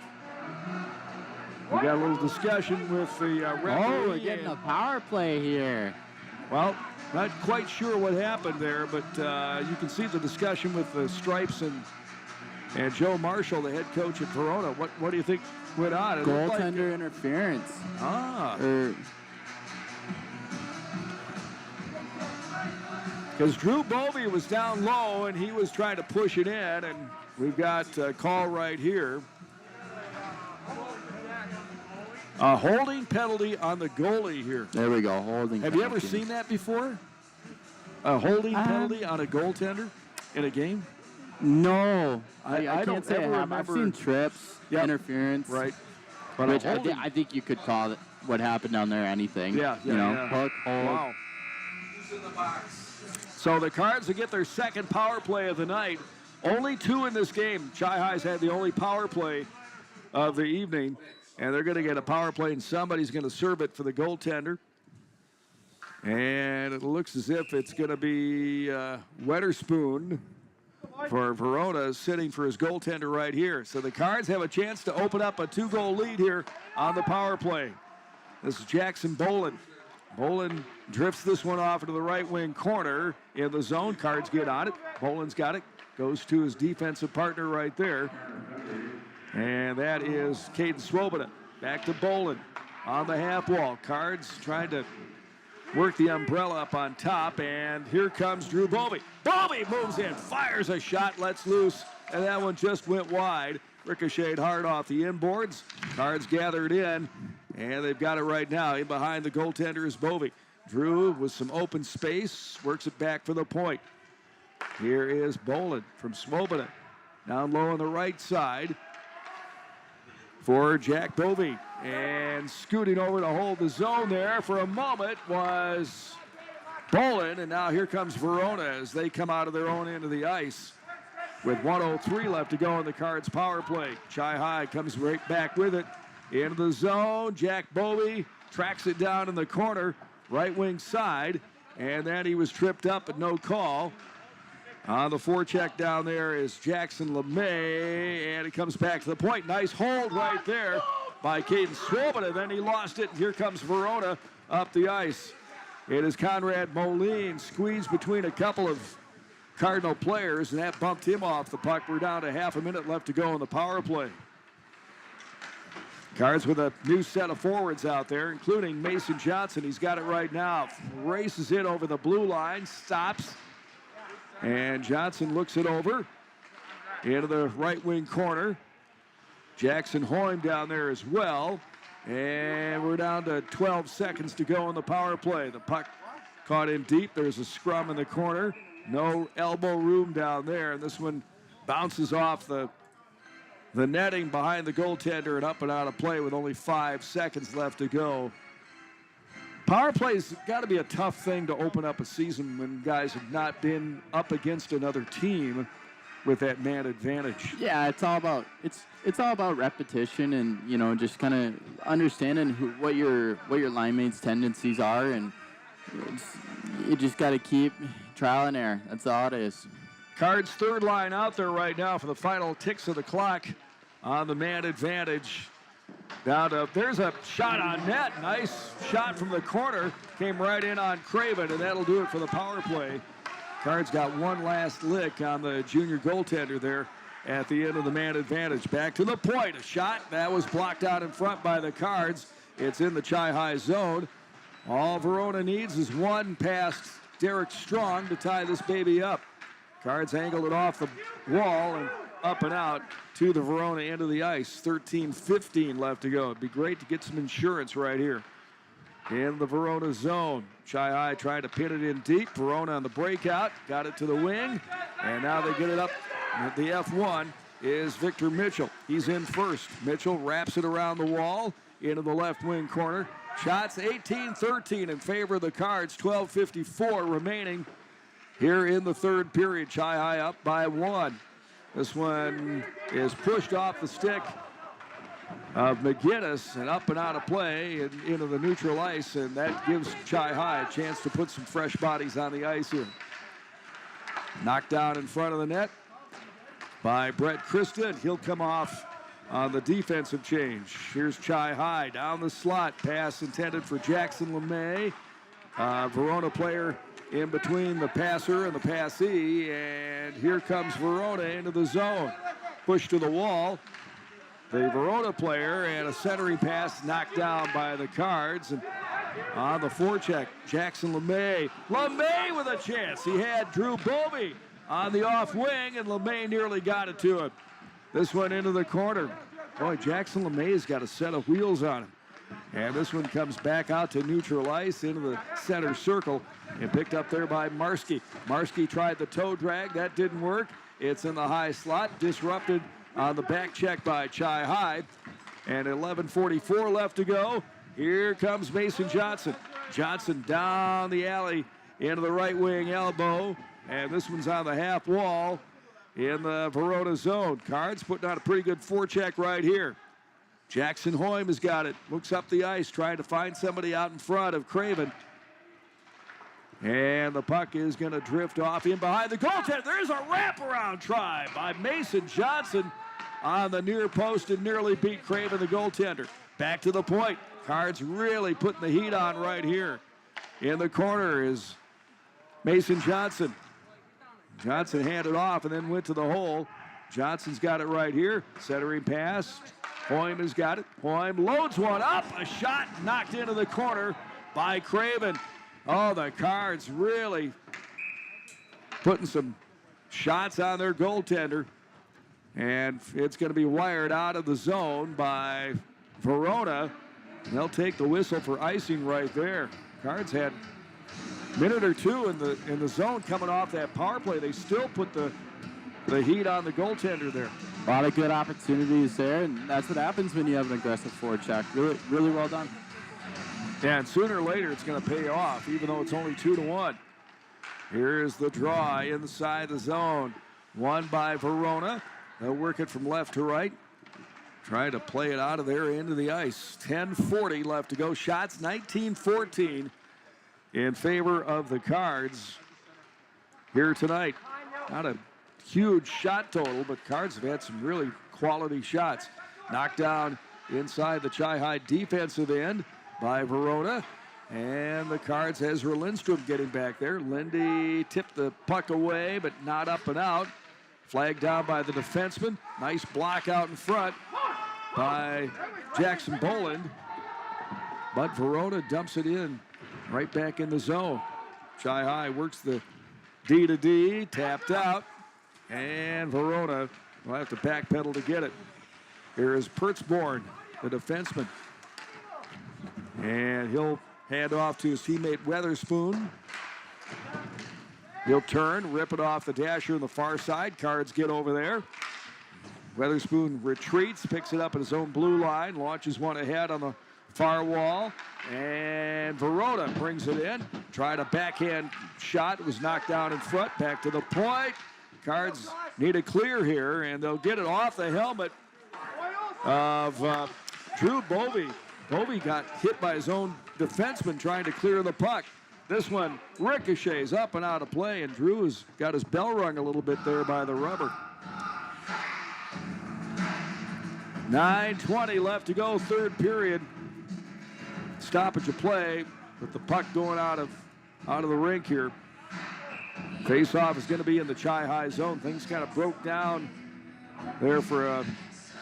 we got a little discussion with the referee. Oh, we're getting a power play here. Well, not quite sure what happened there, but you can see the discussion with the Stripes and Joe Marshall, the head coach at Verona. What do you think went on? Goaltender interference. Because Drew Bovey was down low, and he was trying to push it in, and we've got a call right here. A holding penalty on the goalie here. There we go, holding Have penalty. you ever seen that before? A holding penalty on a goaltender in a game? No, I don't can't say I ever have. I've remember- seen trips, Yep. interference. Right. But Which a holding, I think you could call it what happened down there anything. yeah, You know, yeah. hook, hold. Wow. So the Cards will get their second power play of the night. Only 2 in this game. Chi-Hi's had the only power play of the evening, and they're going to get a power play, and somebody's going to serve it for the goaltender. And it looks as if it's going to be Weatherspoon for Verona, sitting for his goaltender right here. So the Cards have a chance to open up a 2-goal lead here on the power play. This is Jackson Bolin. Bolin drifts this one off into the right wing corner in the zone. Cards get on it. Bolin's got it. Goes to his defensive partner right there. And that is Caden Swoboda. Back to Bolin on the half wall. Cards trying to work the umbrella up on top, and here comes Drew Bovey. Bovey moves in, fires a shot, lets loose, and that one just went wide. Ricocheted hard off the inboards. Cards gathered in, and they've got it right now. In behind the goaltender is Bovey. Drew with some open space, works it back for the point. Here is Bolin from Swoboda. Down low on the right side for Jack Bovey. And scooting over to hold the zone there for a moment was Bolin. And now here comes Verona as they come out of their own end of the ice with 1:03 left to go in the Cards power play. Chi-Hi comes right back with it into the zone. Jack Bovey tracks it down in the corner, right wing side. And then he was tripped up, but no call. On the forecheck down there is Jackson LeMay, and it comes back to the point. Nice hold right there by Caden Swoboda. Then he lost it, and here comes Verona up the ice. It is Conrad Moline squeezed between a couple of Cardinal players, and that bumped him off the puck. We're down to half a minute left to go in the power play. Cards with a new set of forwards out there, including Mason Johnson. He's got it right now. Races it over the blue line, stops. And Johnson looks it over into the right wing corner. Jackson Hoym down there as well. And we're down to 12 seconds to go in the power play. The puck caught in deep. There's a scrum in the corner. No elbow room down there. And this one bounces off the netting behind the goaltender and up and out of play with only 5 seconds left to go. Power play's got to be a tough thing to open up a season when guys have not been up against another team with that man advantage. Yeah, it's all about repetition and just kind of understanding what your line mates' tendencies are, and you just got to keep trial and error. That's all it is. Cards third line out there right now for the final ticks of the clock on the man advantage. There's a shot on net. Nice shot from the corner. Came right in on Craven, and that'll do it for the power play. Cards got one last lick on the junior goaltender there at the end of the man advantage. Back to the point. A shot that was blocked out in front by the Cards. It's in the Chi-Hi zone. All Verona needs is one past Derek Strong to tie this baby up. Cards angled it off the wall and up and out to the Verona end of the ice. 13:15 left to go. It'd be great to get some insurance right here in the Verona zone. Chi-Hi tried to pin it in deep. Verona on the breakout. Got it to the wing. And now they get it up. At the F1 is Victor Mitchell. He's in first. Mitchell wraps it around the wall into the left wing corner. Shots 18-13 in favor of the Cards. 12:54 remaining here in the third period. Chi-Hi up by 1. This one is pushed off the stick of McGinnis and up and out of play and into the neutral ice, and that gives Chi-Hi a chance to put some fresh bodies on the ice here. Knocked down in front of the net by Brett Christa, and he'll come off on the defensive change. Here's Chi-Hi down the slot. Pass intended for Jackson LeMay. Verona player in between the passer and the passee, and here comes Verona into the zone. Pushed to the wall. The Verona player, and a centering pass knocked down by the Cards. And on the forecheck, Jackson LeMay. LeMay with a chance. He had Drew Bovey on the off wing, and LeMay nearly got it to him. This one into the corner. Boy, Jackson LeMay's got a set of wheels on him. And this one comes back out to neutral ice into the center circle and picked up there by Marski. Marski tried the toe drag. That didn't work. It's in the high slot. Disrupted on the back check by Chi-Hi. And 11:44 left to go. Here comes Mason Johnson. Johnson down the alley into the right wing elbow. And this one's on the half wall. in the Verona zone. Cards putting on a pretty good forecheck right here. Jackson Hoym has got it. Looks up the ice, trying to find somebody out in front of Craven. And the puck is going to drift off in behind the goaltender. There's a wraparound try by Mason Johnson on the near post and nearly beat Craven, the goaltender. Back to the point. Cards really putting the heat on right here. In the corner is Mason Johnson. Johnson handed off and then went to the hole. Johnson's got it right here. Centering pass. Hoym has got it. Hoym loads one up. A shot knocked into the corner by Craven. Oh, the Cards really putting some shots on their goaltender. And it's going to be wired out of the zone by Verona. They'll take the whistle for icing right there. Cards had a minute or two in the zone coming off that power play. They still put the heat on the goaltender there. A lot of good opportunities there, and that's what happens when you have an aggressive forecheck. Really, really well done. And sooner or later, it's going to pay off, even though it's only 2-1. Here's the draw inside the zone. Won by Verona. They'll work it from left to right. Trying to play it out of there into the ice. 10:40 left to go. Shots 19-14 in favor of the Cards here tonight. Not a huge shot total, but Cards have had some really quality shots. Knocked down inside the Chi-High defensive end by Verona. And the Cards, Ezra Lindstrom getting back there. Lindy tipped the puck away, but not up and out. Flagged down by the defenseman. Nice block out in front by Jackson Boland. But Verona dumps it in right back in the zone. Chi-High works the D to D, tapped out. And Verona will have to backpedal to get it. Here is Pertzborn, the defenseman. And he'll hand off to his teammate Weatherspoon. He'll turn, rip it off the dasher on the far side. Cards get over there. Weatherspoon retreats, picks it up at his own blue line, launches one ahead on the far wall. And Verona brings it in. Tried a backhand shot, was knocked down in front, back to the point. Cards need a clear here, and they'll get it off the helmet of Drew Bovey. Bovey got hit by his own defenseman trying to clear the puck. This one ricochets up and out of play, and Drew has got his bell rung a little bit there by the rubber. 9:20 left to go, third period. Stoppage of play with the puck going out of the rink here. Face-off is going to be in the Chi-High zone. Things kind of broke down there for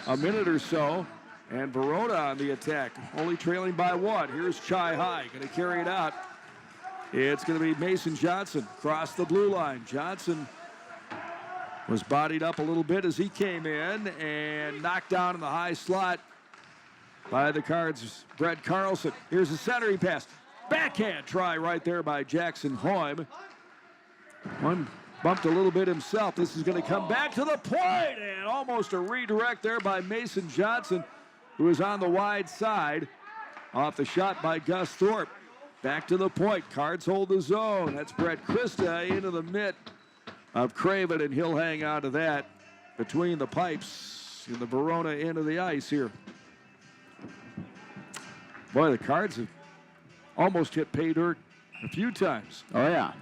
a minute or so. And Verona on the attack, only trailing by one. Here's Chi-High, going to carry it out. It's going to be Mason Johnson across the blue line. Johnson was bodied up a little bit as he came in and knocked down in the high slot by the Cards' Brett Carlson. Here's a centering pass. Backhand try right there by Jackson Hoym. One bumped a little bit himself. This is going to come back to the point, and almost a redirect there by Mason Johnson, who is on the wide side. Off the shot by Gus Thorpe. Back to the point. Cards hold the zone. That's Brett Christa into the mitt of Craven, and he'll hang on to that between the pipes in the Verona end of the ice here. Boy, the Cards have almost hit pay dirt a few times. Oh, yeah.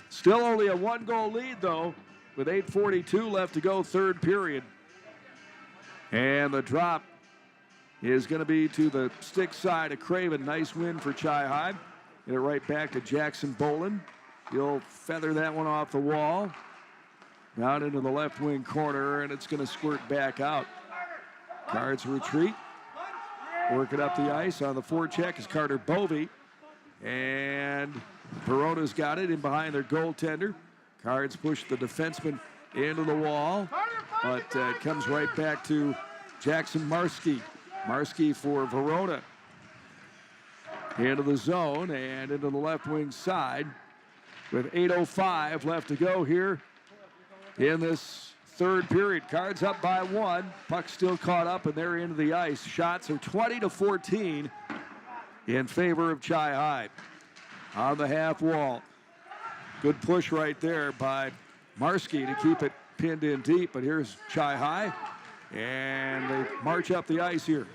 Still only a one-goal lead, though, with 8:42 left to go, third period. And the drop is going to be to the stick side of Craven. Nice win for Chi-High. Get it right back to Jackson Boland. He'll feather that one off the wall. Down into the left wing corner, and it's going to squirt back out. Cards retreat. Working up the ice on the forecheck is Carter Bovey. And Verona's got it in behind their goaltender. Cards push the defenseman into the wall, but it comes right back to Jackson Marski. Marski for Verona. Into the zone and into the left wing side with 8:05 left to go here in this third period. Cards up by one. Puck still caught up, and they're into the ice. Shots are 20-14 in favor of Chi-High. On the half wall. Good push right there by Marski to keep it pinned in deep, but here's Chi High, and they march up the ice here.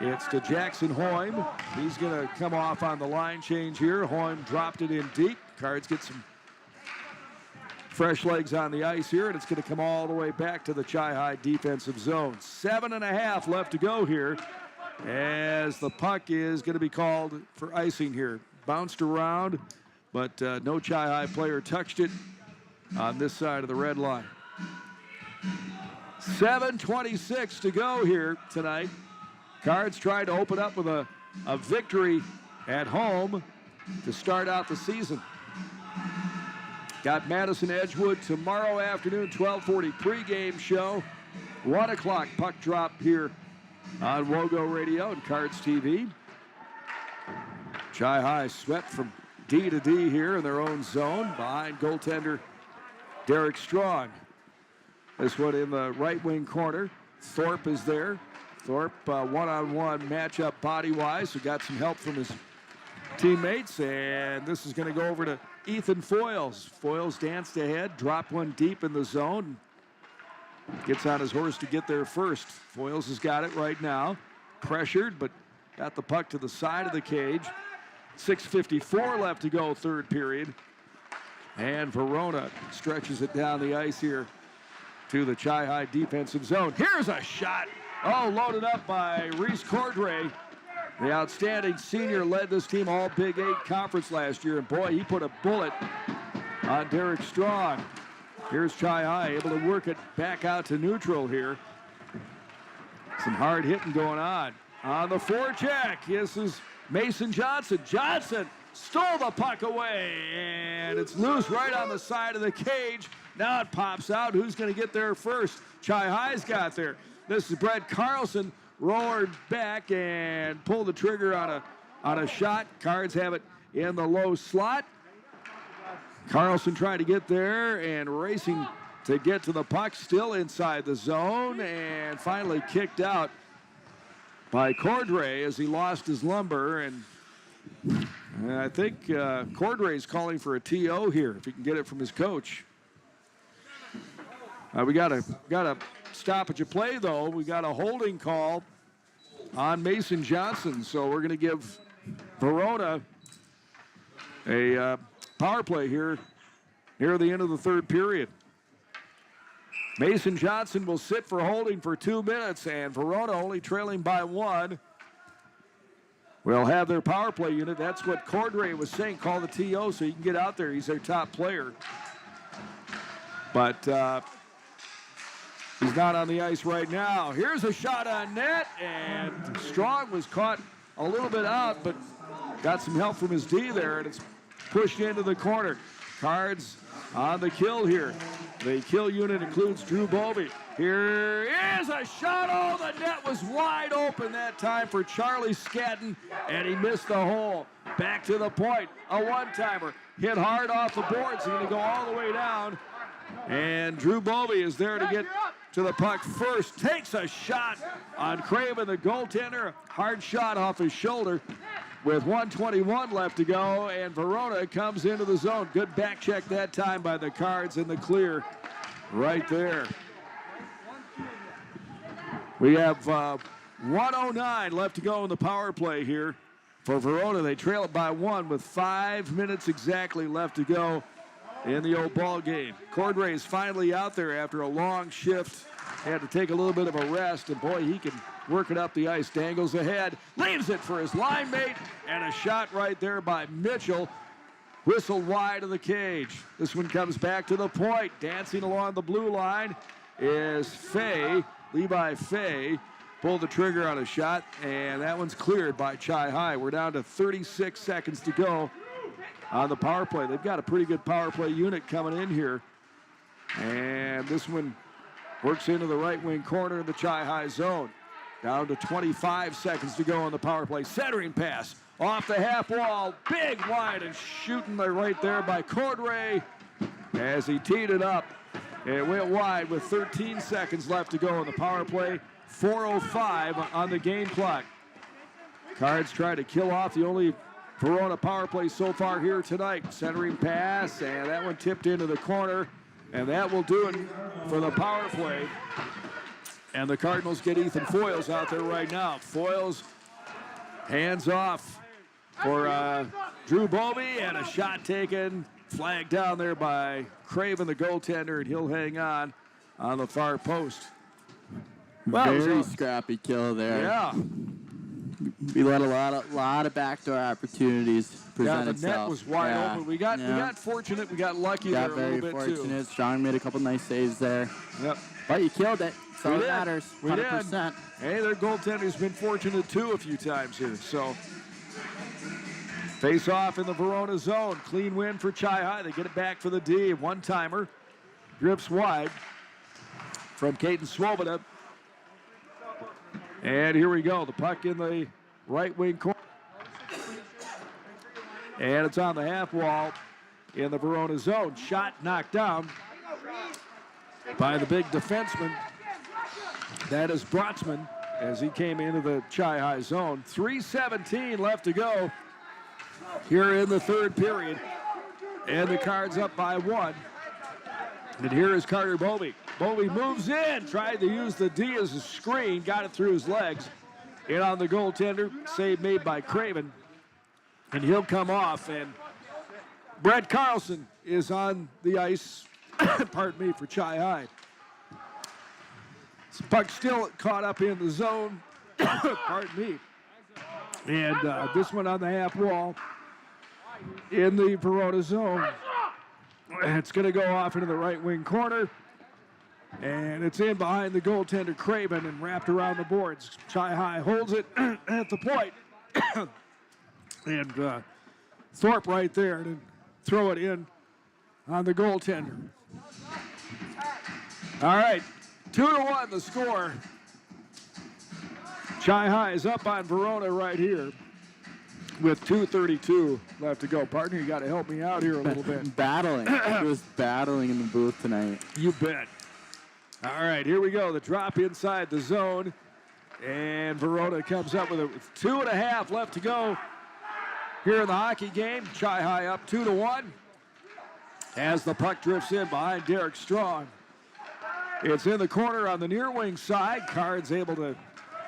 It's to Jackson Hoym. He's going to come off on the line change here. Hoym dropped it in deep. Cards get some fresh legs on the ice here, and it's going to come all the way back to the Chi High defensive zone. 7.5 left to go here as the puck is going to be called for icing here. Bounced around, but no Chi High player touched it on this side of the red line. 7:26 to go here tonight. Cards tried to open up with a victory at home to start out the season. Got Madison Edgewood tomorrow afternoon, 12:40 pregame show. 1 o'clock puck drop here on Wogo Radio and Cards TV. Chi High swept from D to D here in their own zone behind goaltender Derek Strong. This one in the right wing corner. Thorpe is there. Thorpe one-on-one matchup body-wise, who got some help from his teammates, and this is going to go over to Ethan Foyles. Foyles danced ahead, dropped one deep in the zone, gets on his horse to get there first. Foyles has got it right now, pressured, but got the puck to the side of the cage. 6:54 left to go, third period, and Verona stretches it down the ice here to the Chi High defensive zone. Here's a shot. Oh, loaded up by Reese Cordray. The outstanding senior led this team all Big 8 conference last year, and boy, he put a bullet on Derek Strong. Here's Chi High able to work it back out to neutral here. Some hard hitting going on. On the forecheck, this is Mason Johnson. Johnson stole the puck away, and it's loose right on the side of the cage. Now it pops out. Who's going to get there first? Chi High's got there. This is Brett Carlson, roared back and pulled the trigger on a shot. Cards have it in the low slot. Carlson trying to get there and racing to get to the puck, still inside the zone, and finally kicked out by Cordray as he lost his lumber. And I think Cordray's calling for a TO here, if he can get it from his coach. We got a stoppage of play, though. We got a holding call on Mason Johnson, so we're going to give Verona a power play here near the end of the third period. Mason Johnson will sit for holding for 2 minutes, and Verona only trailing by 1. Will have their power play unit. That's what Cordray was saying. Call the TO so you can get out there. He's their top player. But he's not on the ice right now. Here's a shot on net, and Strong was caught a little bit out, but got some help from his D there, and it's pushed into the corner. Cards on the kill here. The kill unit includes Drew Bovey. Here is a shot. Oh, the net was wide open that time for Charlie Scadden, and he missed the hole. Back to the point. A one-timer. Hit hard off the boards. He's going to go all the way down. And Drew Bovey is there to get to the puck first. Takes a shot on Craven, the goaltender. Hard shot off his shoulder with 1:21 left to go, and Verona comes into the zone. Good back check that time by the Cards in the clear right there. We have 1:09 left to go in the power play here for Verona. They trail it by 1 with 5 minutes exactly left to go in the old ball game. Cordray is finally out there after a long shift. Had to take a little bit of a rest, and boy, he can work it up the ice. Dangles ahead, leaves it for his line mate, and a shot right there by Mitchell. Whistled wide of the cage. This one comes back to the point. Dancing along the blue line is Fay. Levi Fay pulled the trigger on a shot, and that one's cleared by Chi High. We're down to 36 seconds to go on the power play. They've got a pretty good power play unit coming in here. And this one works into the right wing corner in the Chi High zone. Down to 25 seconds to go on the power play. Centering pass off the half wall. Big wide and shooting right there by Cordray as he teed it up. It went wide with 13 seconds left to go on the power play. 4:05 on the game clock. Cards try to kill off the only Verona power play so far here tonight. Centering pass, and that one tipped into the corner. And that will do it for the power play. And the Cardinals get Ethan Foyles out there right now. Foyles hands off for Drew Bobby, and a shot taken, flagged down there by Craven, the goaltender, and he'll hang on the far post. Well, very scrappy kill there. Yeah. We let a lot of backdoor opportunities present the itself. net was wide open. We got fortunate. We got lucky there a little bit very fortunate. Strong made a couple nice saves there. Yep. But you killed it. So it matters. We 100%. did. Hey, their goaltender's been fortunate too a few times here. So face off in the Verona zone. Clean win for Chi High. They get it back for the D. One-timer. Drifts wide from Caden Swoboda. And here we go. The puck in the right wing corner. And it's on the half wall in the Verona zone. Shot knocked down by the big defenseman. That is Brotzman as he came into the Chi High zone. 3:17 left to go here in the third period. And the Cards up by 1. And here is Carter Bovey. Bovey moves in, tried to use the D as a screen, got it through his legs. In on the goaltender, save made by Craven. And he'll come off, and Brett Carlson is on the ice, pardon me, for Chi High. This puck still caught up in the zone, pardon me. And this one on the half wall in the Verona zone. It's going to go off into the right wing corner. And it's in behind the goaltender, Craven, and wrapped around the boards. Chi High holds it at the point. And Thorpe right there to throw it in on the goaltender. All right, 2-1 the score. Chi High is up on Verona right here with 2:32 left to go. Partner, you got to help me out here a little bit. Battling. He was battling in the booth tonight. You bet. All right, here we go. The drop inside the zone. And Verona comes up with 2.5 left to go here in the hockey game. Chi High up 2-1 as the puck drifts in behind Derek Strong. It's in the corner on the near wing side. Cards able to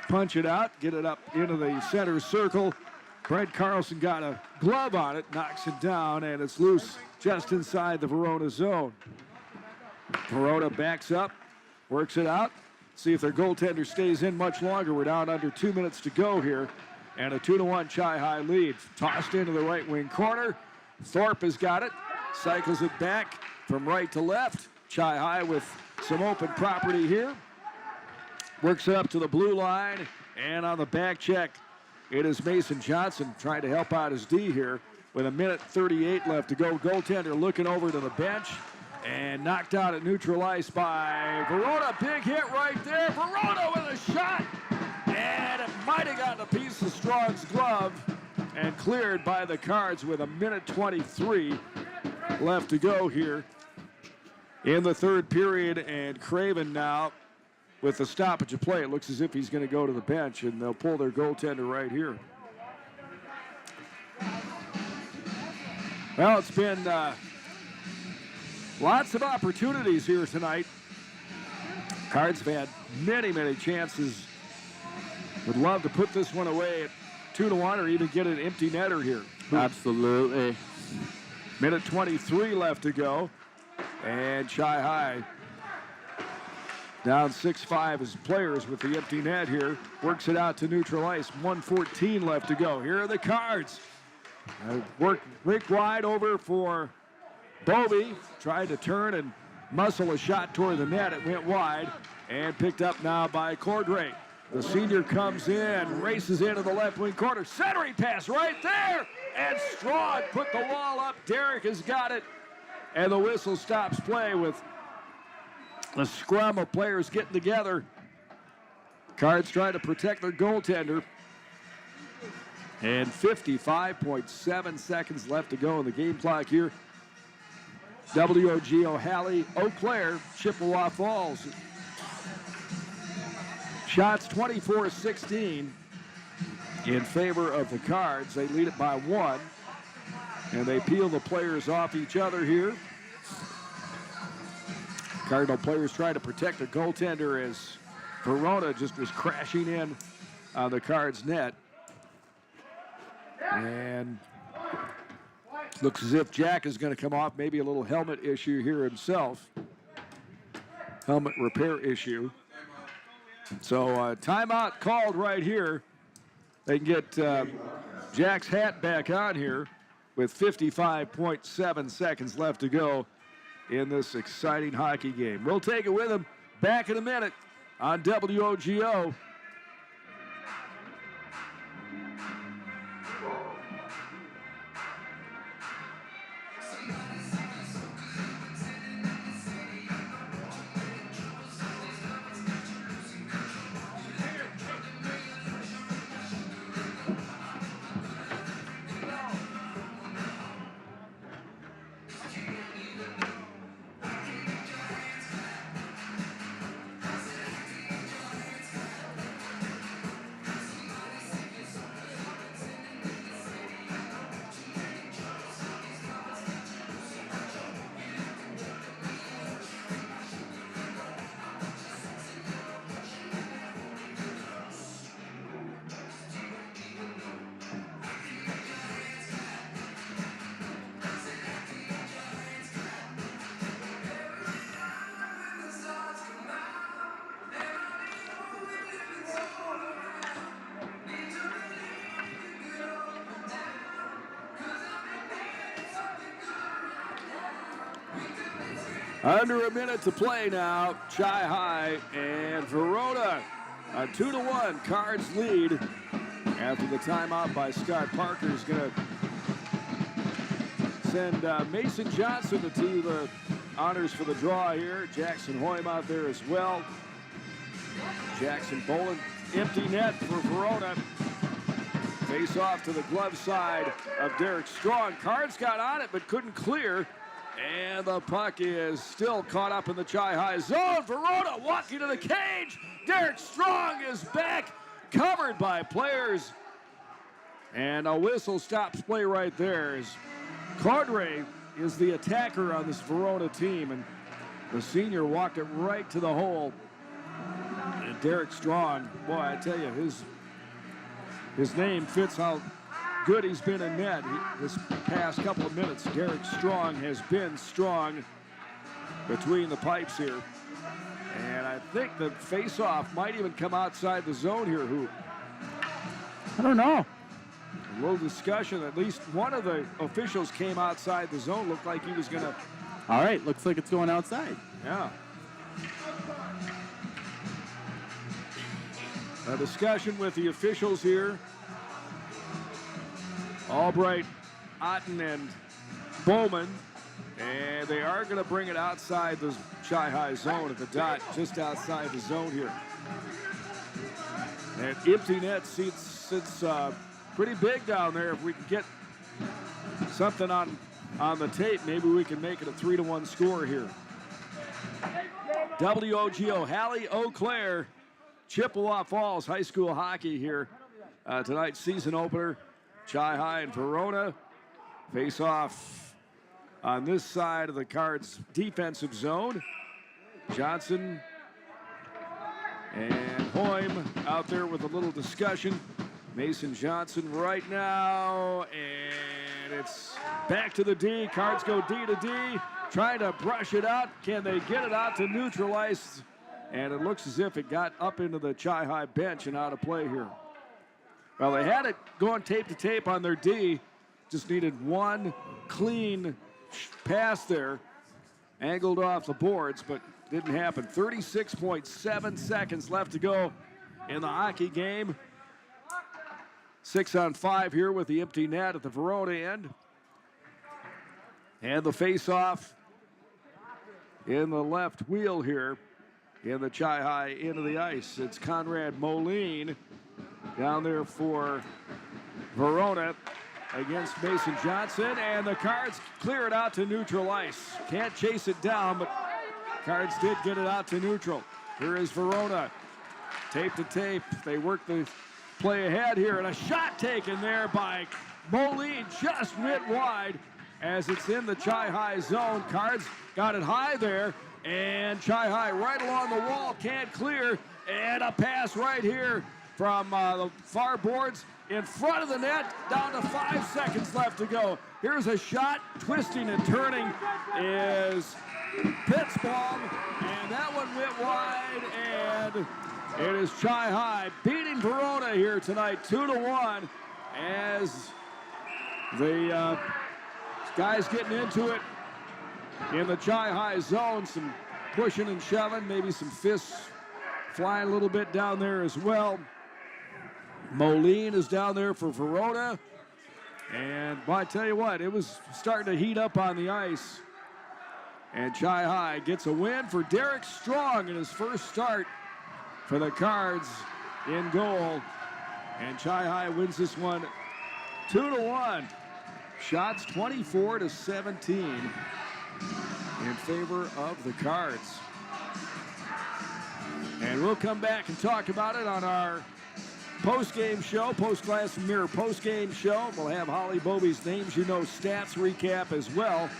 punch it out, get it up into the center circle. Brett Carlson got a glove on it, knocks it down, and it's loose just inside the Verona zone. Verona backs up, works it out. See if their goaltender stays in much longer. We're down under 2 minutes to go here. And a 2-1 Chi High lead. Tossed into the right wing corner. Thorpe has got it. Cycles it back from right to left. Chi High with some open property here. Works it up to the blue line. And on the back check, it is Mason Johnson trying to help out his D here with 1:38 left to go. Goaltender looking over to the bench. And knocked out at neutral ice by Verona. Big hit right there. Verona with a shot. And it might have gotten a piece of Strong's glove. And cleared by the Cards with 1:23 left to go here in the third period. And Craven now with the stoppage of play. It looks as if he's going to go to the bench. And they'll pull their goaltender right here. Well, it's been... lots of opportunities here tonight. Cards have had many chances. Would love to put this one away at 2-1 or even get an empty netter here. Absolutely. 1:23 left to go. And Chi High down 6-5 as players with the empty net here. Works it out to neutral ice. 1:14 left to go. Here are the Cards. Work Rick wide over for Bovey. Tried to turn and muscle a shot toward the net. It went wide and picked up now by Cordray. The senior comes in, races into the left wing corner. Centering pass right there. And Strong put the wall up. Derek has got it. And the whistle stops play with a scrum of players getting together. Cards trying to protect their goaltender. And 55.7 seconds left to go in the game clock here. WOG O'Halley, Eau Claire, Chippewa Falls. Shots 24-16 in favor of the Cards. They lead it by 1. And they peel the players off each other here. Cardinal players trying to protect the goaltender as Verona just was crashing in on the Cards net. And looks as if Jack is going to come off, maybe a little helmet issue here himself. Helmet repair issue. So timeout called right here. They can get Jack's hat back on here with 55.7 seconds left to go in this exciting hockey game. We'll take it with him back in a minute on WOGO. Under a minute to play now. Chi High and Verona. A 2-1 Cards lead after the timeout by Scott Parker is going to send Mason Johnson to do the honors for the draw here. Jackson Hoym out there as well. Jackson Boland, empty net for Verona. Face off to the glove side of Derek Strong. Cards got on it but couldn't clear. And the puck is still caught up in the Chi High zone. Verona walking to the cage. Derek Strong is back, covered by players. And a whistle stops play right there. As Cordray is the attacker on this Verona team. And the senior walked it right to the hole. And Derek Strong, boy, I tell you, his name fits how good he's been in net this past couple of minutes. Derek Strong has been strong between the pipes here. And I think the face-off might even come outside the zone here. I don't know. A little discussion. At least one of the officials came outside the zone. Looked like he was going to. All right, looks like it's going outside. Yeah. A discussion with the officials here. Albright, Otten, and Bowman. And they are going to bring it outside the Chi High zone at the dot, just outside the zone here. And empty net sits pretty big down there. If we can get something on the tape, maybe we can make it a 3-1 score here. WOGO, Halley, Eau Claire, Chippewa Falls High School hockey here. Tonight's season opener. Chi High and Verona face off on this side of the Cards defensive zone. Johnson and Hoym out there with a little discussion. Mason Johnson right now, and it's back to the D. Cards go D to D, trying to brush it out. Can they get it out to neutralize? And it looks as if it got up into the Chi High bench and out of play here. Well, they had it going tape to tape on their D. Just needed one clean pass there. Angled off the boards, but didn't happen. 36.7 seconds left to go in the hockey game. 6-on-5 here with the empty net at the Verona end. And the face-off in the left wheel here in the Chi High end of the ice. It's Conrad Moline down there for Verona against Mason Johnson, and the Cards clear it out to neutral ice. Can't chase it down, but Cards did get it out to neutral. Here is Verona, tape to tape. They work the play ahead here, and a shot taken there by Moline, just went wide as it's in the Chi High zone. Cards got it high there. And Chi-High right along the wall, can't clear. And a pass right here from the far boards in front of the net, down to 5 seconds left to go. Here's a shot, twisting and turning is Pittsbaum, and that one went wide, and it is Chi-High beating Verona here tonight, 2-1, as the guys getting into it in the Chi-High zone, some pushing and shoving, maybe some fists flying a little bit down there as well. Moline is down there for Verona. And boy, I tell you what, it was starting to heat up on the ice. And Chi-High gets a win for Derek Strong in his first start for the Cards in goal. And Chi-High wins this one 2-1. Shots 24-17 in favor of the Cards. And we'll come back and talk about it on our post-game show, Post-Glass Mirror post-game show. We'll have Holly Bobby's Names You Know stats recap as well.